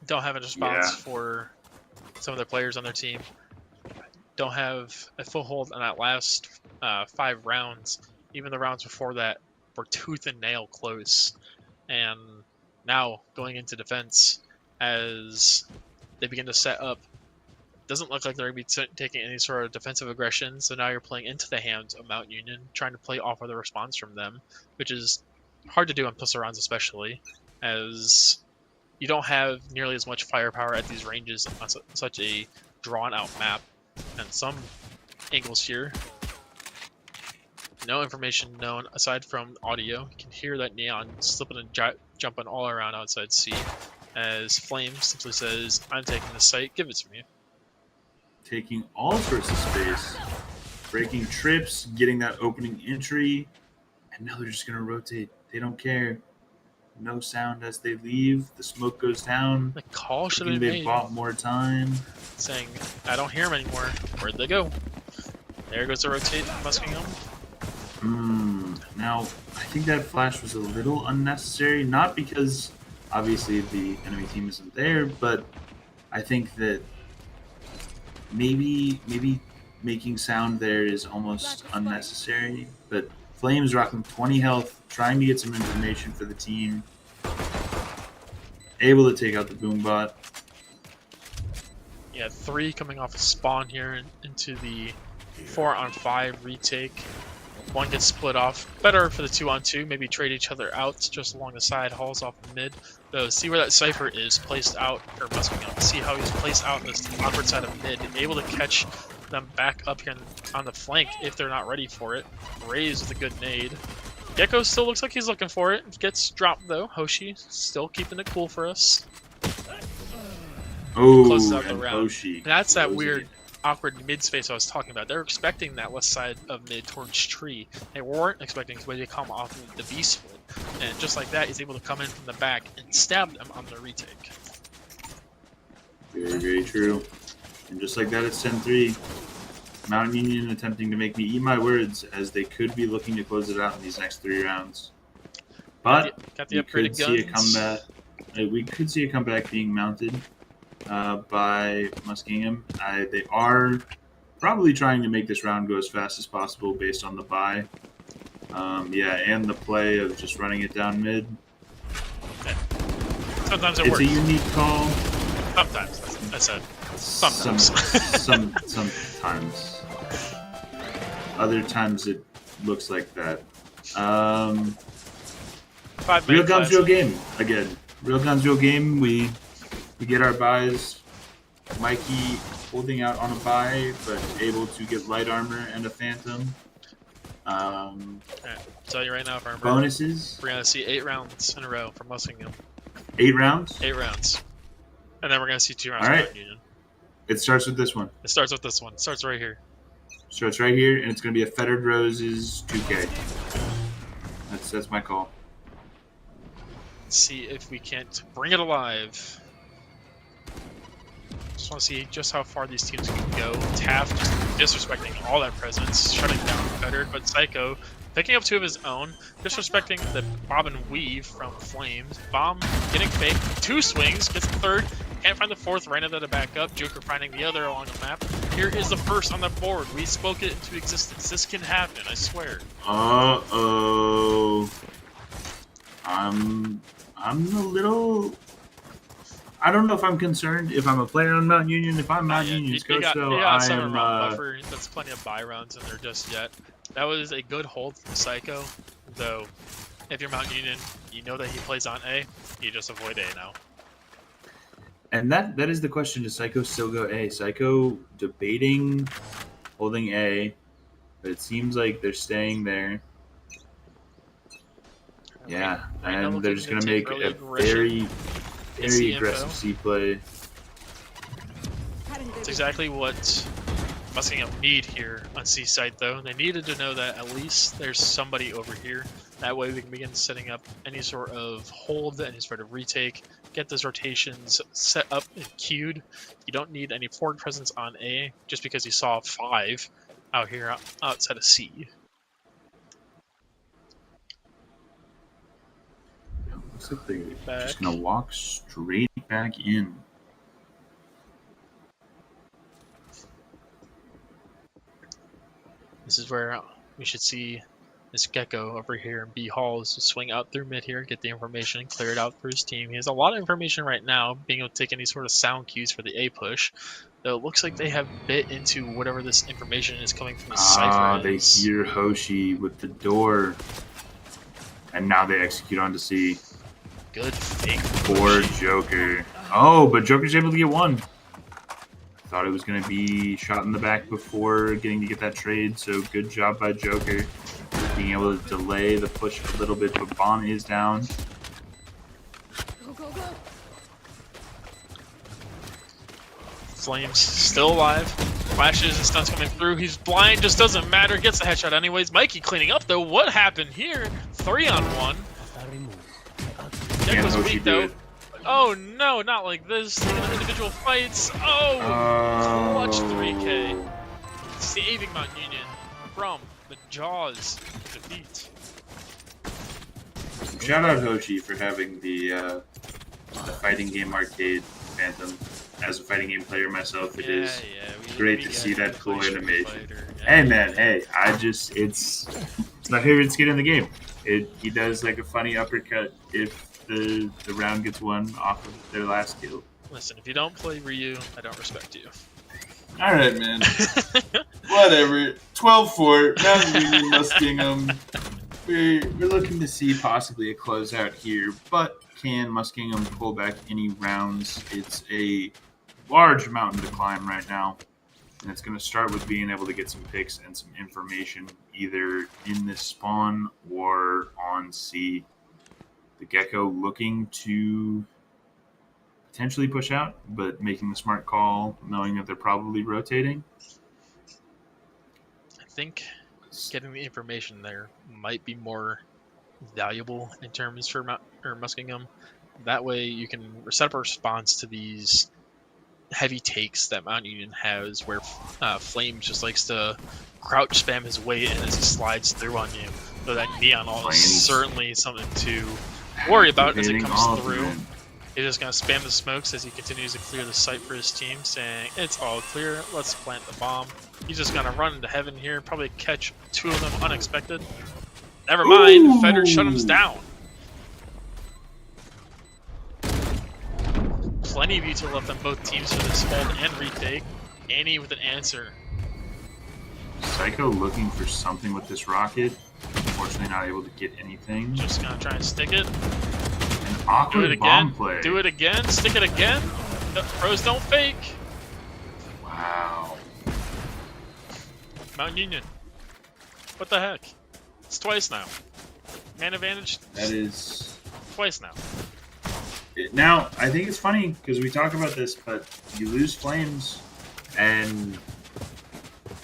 Speaker 1: don't have a response for some of the players on their team. Don't have a foothold on that last 5 rounds. Even the rounds before that were tooth and nail close. And now going into defense, as they begin to set up, doesn't look like they're going to be taking any sort of defensive aggression. So now you're playing into the hands of Mount Union, trying to play off of the response from them, which is hard to do on pistol rounds, especially as you don't have nearly as much firepower at these ranges on such a drawn-out map. And some angles here, no information known aside from audio. You can hear that neon slipping and jumping all around outside C, as Flame simply says, "I'm taking the site, give it to me."
Speaker 2: Taking all sorts of space, breaking trips, getting that opening entry, and now they're just going to rotate. They don't care. No sound as they leave. The smoke goes down.
Speaker 1: The call should have
Speaker 2: They
Speaker 1: been made,
Speaker 2: bought more time.
Speaker 1: saying, "I don't hear them anymore. Where'd they go?" There goes the rotate, Muskingum.
Speaker 2: Now, I think that flash was a little unnecessary. Not because, obviously, the enemy team isn't there, but I think that maybe making sound there is almost unnecessary. But Flames rocking 20 health, trying to get some information for the team. Able to take out the boom bot.
Speaker 1: Yeah, 3 coming off a spawn here into the 4-on-5 retake. 1 gets split off. Better for the 2-on-2, maybe trade each other out just along the side, hauls off the mid. Though, see where that Cypher is placed out, or Muskingum. See how he's placed out on this awkward side of mid, able to catch them back up here on the flank if they're not ready for it. Raise with a good nade. Gecko still looks like he's looking for it. Gets dropped though. Hoshi still keeping it cool for us.
Speaker 2: Oh,
Speaker 1: Closes out the
Speaker 2: and
Speaker 1: round.
Speaker 2: Hoshi.
Speaker 1: That's that
Speaker 2: closing
Speaker 1: weird
Speaker 2: it.
Speaker 1: awkward mid space I was talking about. They're expecting that left side of mid towards tree. They weren't expecting somebody to come off of the V split. and just like that, he's able to come in from the back and stab them on the retake.
Speaker 2: Very, very true. And just like that, it's 10-3. Mountain Union attempting to make me eat my words, as they could be looking to close it out in these next 3 rounds. But
Speaker 1: got the
Speaker 2: we could
Speaker 1: upgraded
Speaker 2: see a
Speaker 1: guns.
Speaker 2: comeback. We could see a comeback being mounted by Muskingum. They are probably trying to make this round go as fast as possible based on the buy. And the play of just running it down mid.
Speaker 1: Sometimes it
Speaker 2: It's
Speaker 1: works.
Speaker 2: a unique call.
Speaker 1: Sometimes, I said. Sometimes.
Speaker 2: Sometimes. Other times it looks like that.
Speaker 1: 5
Speaker 2: Real
Speaker 1: minute
Speaker 2: guns,
Speaker 1: class.
Speaker 2: real game. Again, real guns, real game. We get our buys. Mikey holding out on a buy, but able to get light armor and a phantom.
Speaker 1: Tell you right now, Farmer.
Speaker 2: Bonuses.
Speaker 1: We're gonna see 8 rounds in a row from Muskingum.
Speaker 2: 8 rounds.
Speaker 1: 8 rounds, and then we're gonna see 2 rounds
Speaker 2: All
Speaker 1: from
Speaker 2: right.
Speaker 1: Mountain Union.
Speaker 2: It starts with this one.
Speaker 1: It starts with this one. It starts right here.
Speaker 2: Starts right here, and it's going to be a Fettered Roses 2K. That's my call.
Speaker 1: Let's see if we can't bring it alive. Just want to see just how far these teams can go. Taft just disrespecting all that presence, shutting down Fettered, but Psycho picking up 2 of his own, disrespecting the bob and weave from Flames. Bomb getting fake, 2 swings, gets the 3rd, can't find the 4th, ran into the backup. Joker finding the other along the map. Here is the 1st on the board. We spoke it into existence. This can happen, I swear.
Speaker 2: Uh-oh. I'm a little... I don't know if I'm concerned if I'm a player on Mountain Union. If I'm Mountain Union's coach, though, I
Speaker 1: 7
Speaker 2: am...
Speaker 1: round buffer. That's plenty of buy rounds in there just yet. That was a good hold from Psycho, though. If you're Mountain Union, you know that he plays on A. You just avoid A now.
Speaker 2: And that is the question. Does Psycho still go A? Psycho debating holding A, but it seems like they're staying there. Yeah, and they're just going to make a very, very aggressive C play.
Speaker 1: That's exactly what Muskingum need here on C side, though. They needed to know that at least there's somebody over here. That way we can begin setting up any sort of hold, any sort of retake, get those rotations set up and queued. You don't need any forward presence on A just because you saw 5 out here outside of C.
Speaker 2: Looks like they're just going to walk straight back in.
Speaker 1: This is where we should see this Gecko over here in B Halls swing out through mid here, get the information, clear it out for his team. He has a lot of information right now, being able to take any sort of sound cues for the A push. Though it looks like they have bit into whatever this information is coming from the Cypher.
Speaker 2: They hear Hoshi with the door. And now they execute onto C.
Speaker 1: Good fake.
Speaker 2: For Joker. Oh, but Joker's able to get 1. Thought it was going to be shot in the back before getting to get that trade, so good job by Joker. Being able to delay the push a little bit, but Bomb is down.
Speaker 3: Go, go, go.
Speaker 1: Flames still alive. Flashes and stunts coming through. He's blind, just doesn't matter. Gets the headshot anyways. Mikey cleaning up though. What happened here? 3-on-1. Gecko's weak though. Oh no, not like this. Individual fights. Oh, clutch 3K. Saving Mountain Union from the jaws of defeat.
Speaker 2: Shout out Hoshi for having the fighting game arcade Phantom. As a fighting game player myself, it is great to see that cool animation. Hey man, hey, it's my favorite skin in the game. He does like a funny uppercut if the round gets won off of their last kill.
Speaker 1: Listen, if you don't play Ryu, I don't respect you.
Speaker 6: All right, man. Whatever. 12-4. Mountain Union Muskingum.
Speaker 2: We're looking to see possibly a closeout here, but can Muskingum pull back any rounds? It's a large mountain to climb right now, and it's going to start with being able to get some picks and some information either in this spawn or on C. The Gecko looking to potentially push out, but making the smart call, knowing that they're probably rotating.
Speaker 1: I think getting the information there might be more valuable in terms for Muskingum. That way you can set up a response to these heavy takes that Mount Union has, where Flames just likes to crouch spam his way in as he slides through on you. So that neon all is
Speaker 2: Flames.
Speaker 1: certainly something to worry about as it
Speaker 2: Activating
Speaker 1: comes
Speaker 2: all
Speaker 1: through.
Speaker 2: of it.
Speaker 1: He's just going to spam the smokes as he continues to clear the site for his team, saying, it's all clear, let's plant the bomb. He's just going to run into heaven here, probably catch 2 of them unexpected. Never mind,
Speaker 2: Ooh.
Speaker 1: Feder shut him down. Plenty of util left on both teams for this hold and retake. Annie with an answer.
Speaker 2: Psycho looking for something with this rocket. Unfortunately, not able to get anything.
Speaker 1: Just going to try and stick it.
Speaker 2: An
Speaker 1: Do it
Speaker 2: awkward bomb
Speaker 1: again.
Speaker 2: play.
Speaker 1: Do it again. Stick it again. The pros don't fake.
Speaker 2: Wow.
Speaker 1: Mount Union. What the heck? It's twice now. Man advantage
Speaker 2: That is.
Speaker 1: twice now.
Speaker 2: Now, I think it's funny because we talk about this, but you lose Flames, and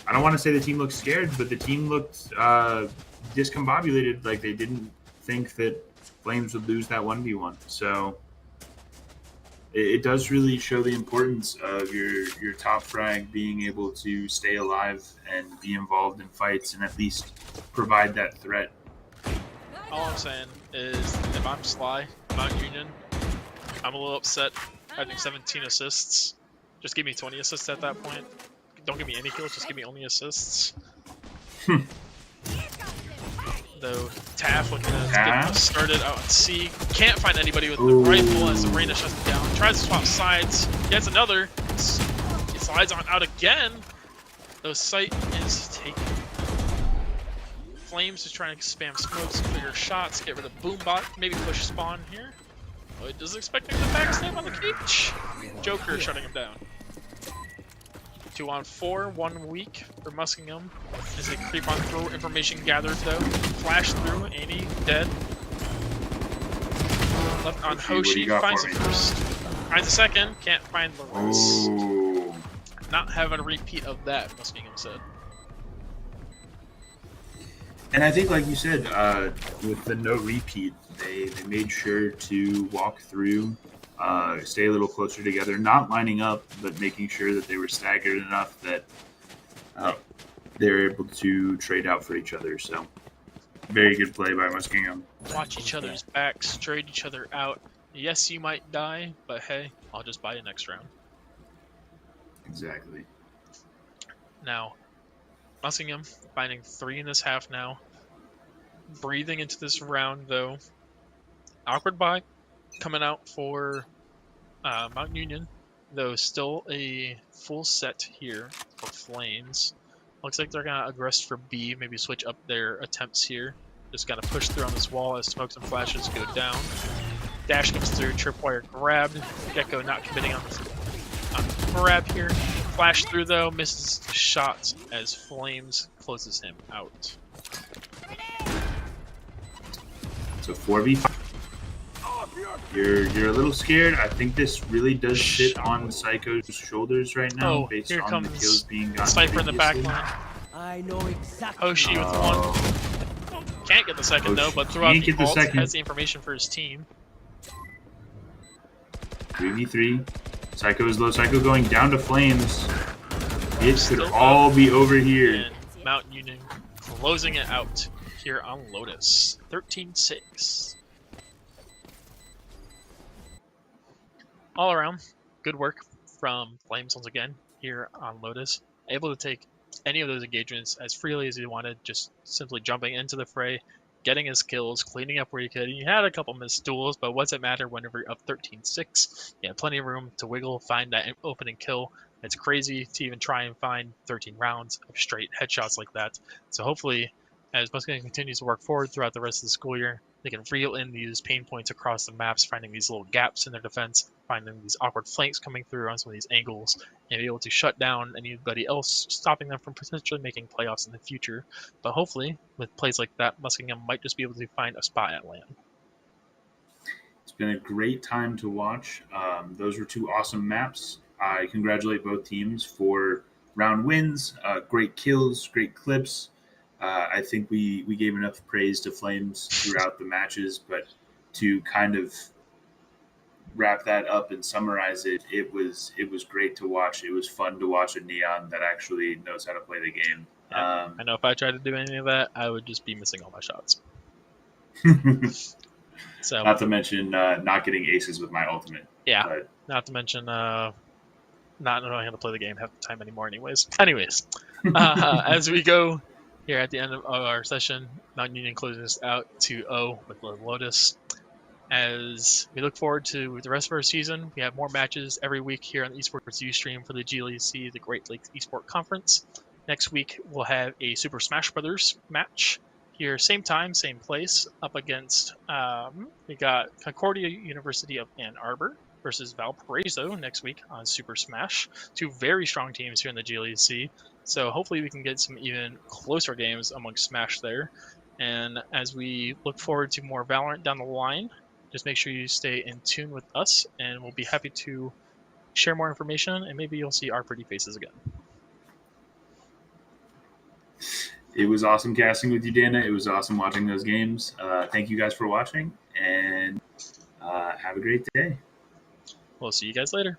Speaker 2: I don't want to say the team looked scared, but the team looked discombobulated, like they didn't think that Flames would lose that 1v1. So it does really show the importance of your top frag being able to stay alive and be involved in fights and at least provide that threat.
Speaker 1: All I'm saying is, if I'm Sly, Mount Union, I'm a little upset having 17 assists. Just give me 20 assists at that point. Don't give me any kills, just give me only assists. Though Taff looking to get started out at C. Can't find anybody with the rifle as the Reyna shuts him down. Tries to swap sides. Gets another. He slides on out again. Though sight is taken. Flames is trying to spam smokes, clear shots, get rid of Boombot, maybe push spawn here. Oh, is expecting the backstab on the cage. Joker shutting him down. 2 on 4, 1 weak for Muskingum as they creep on through. Information gathered though. Flash through, Annie dead. Left on Hoshi, finds the first. Finds a second, can't find the rest.
Speaker 2: Oh.
Speaker 1: Not having a repeat of that, Muskingum said.
Speaker 2: And I think, like you said, with the no repeat, they made sure to walk through, stay a little closer together, not lining up, but making sure that they were staggered enough that they're able to trade out for each other. So, very good play by Muskingum.
Speaker 1: Watch each other's backs, trade each other out. Yes, you might die, but hey, I'll just buy you next round.
Speaker 2: Exactly.
Speaker 1: Now, Muskingum finding 3 in this half now. Breathing into this round though. Awkward buy coming out for Mount Union, though still a full set here for Flames. Looks like they're gonna aggress for B, maybe switch up their attempts here. Just gotta push through on this wall as smokes and flashes go down. Dash comes through, tripwire grabbed. Gecko not committing on the grab here. Flash through though, misses the shot as Flames closes him out.
Speaker 2: So 4v5. You're a little scared. I think this really does sit on Psycho's shoulders right now, based
Speaker 1: here
Speaker 2: on the
Speaker 1: comes
Speaker 2: kills being gotten.
Speaker 1: Sniper in the back
Speaker 2: previously.
Speaker 1: line.
Speaker 5: I know exactly.
Speaker 1: Hoshi with one. Can't get the second though, but throughout
Speaker 2: Can't
Speaker 1: the
Speaker 2: get the
Speaker 1: vault
Speaker 2: second.
Speaker 1: has the information for his team.
Speaker 2: 3v3. Psycho is low. Psycho going down to Flames. It could all be over here.
Speaker 1: And Mount Union closing it out here on Lotus. 13-6. All around, good work from Flames once again here on Lotus. Able to take any of those engagements as freely as he wanted, just simply jumping into the fray, getting his kills, cleaning up where he could. He had a couple missed duels, but what's it matter whenever you're up 13-6? You have plenty of room to wiggle, find that opening kill. It's crazy to even try and find 13 rounds of straight headshots like that. So hopefully, as Muskingum continues to work forward throughout the rest of the school year, they can reel in these pain points across the maps, finding these little gaps in their defense, finding these awkward flanks coming through on some of these angles, and be able to shut down anybody else, stopping them from potentially making playoffs in the future. But hopefully, with plays like that, Muskingum might just be able to find a spot at LAN.
Speaker 2: It's been a great time to watch. Those were 2 awesome maps. I congratulate both teams for round wins, great kills, great clips. I think we gave enough praise to Flames throughout the matches, but to kind of wrap that up and summarize it, it was great to watch. It was fun to watch a Neon that actually knows how to play the game.
Speaker 1: Yeah. I know if I tried to do any of that, I would just be missing all my shots. So
Speaker 2: not to mention not getting aces with my ultimate.
Speaker 1: yeah,
Speaker 2: But
Speaker 1: not to mention not knowing how to play the game half the time anymore. Anyways, as we go here at the end of our session, Mount Union closes out 2-0 with Lotus. As we look forward to the rest of our season, we have more matches every week here on the Esports Ustream for the GLEC, the Great Lakes Esport Conference. Next week, we'll have a Super Smash Brothers match here, same time, same place, up against, we got Concordia University of Ann Arbor versus Valparaiso next week on Super Smash. Two very strong teams here in the GLEC. So hopefully we can get some even closer games amongst Smash there. And as we look forward to more Valorant down the line, just make sure you stay in tune with us, and we'll be happy to share more information, and maybe you'll see our pretty faces again.
Speaker 2: it was awesome casting with you, Dana. It was awesome watching those games. Thank you guys for watching, and have a great day.
Speaker 1: We'll see you guys later.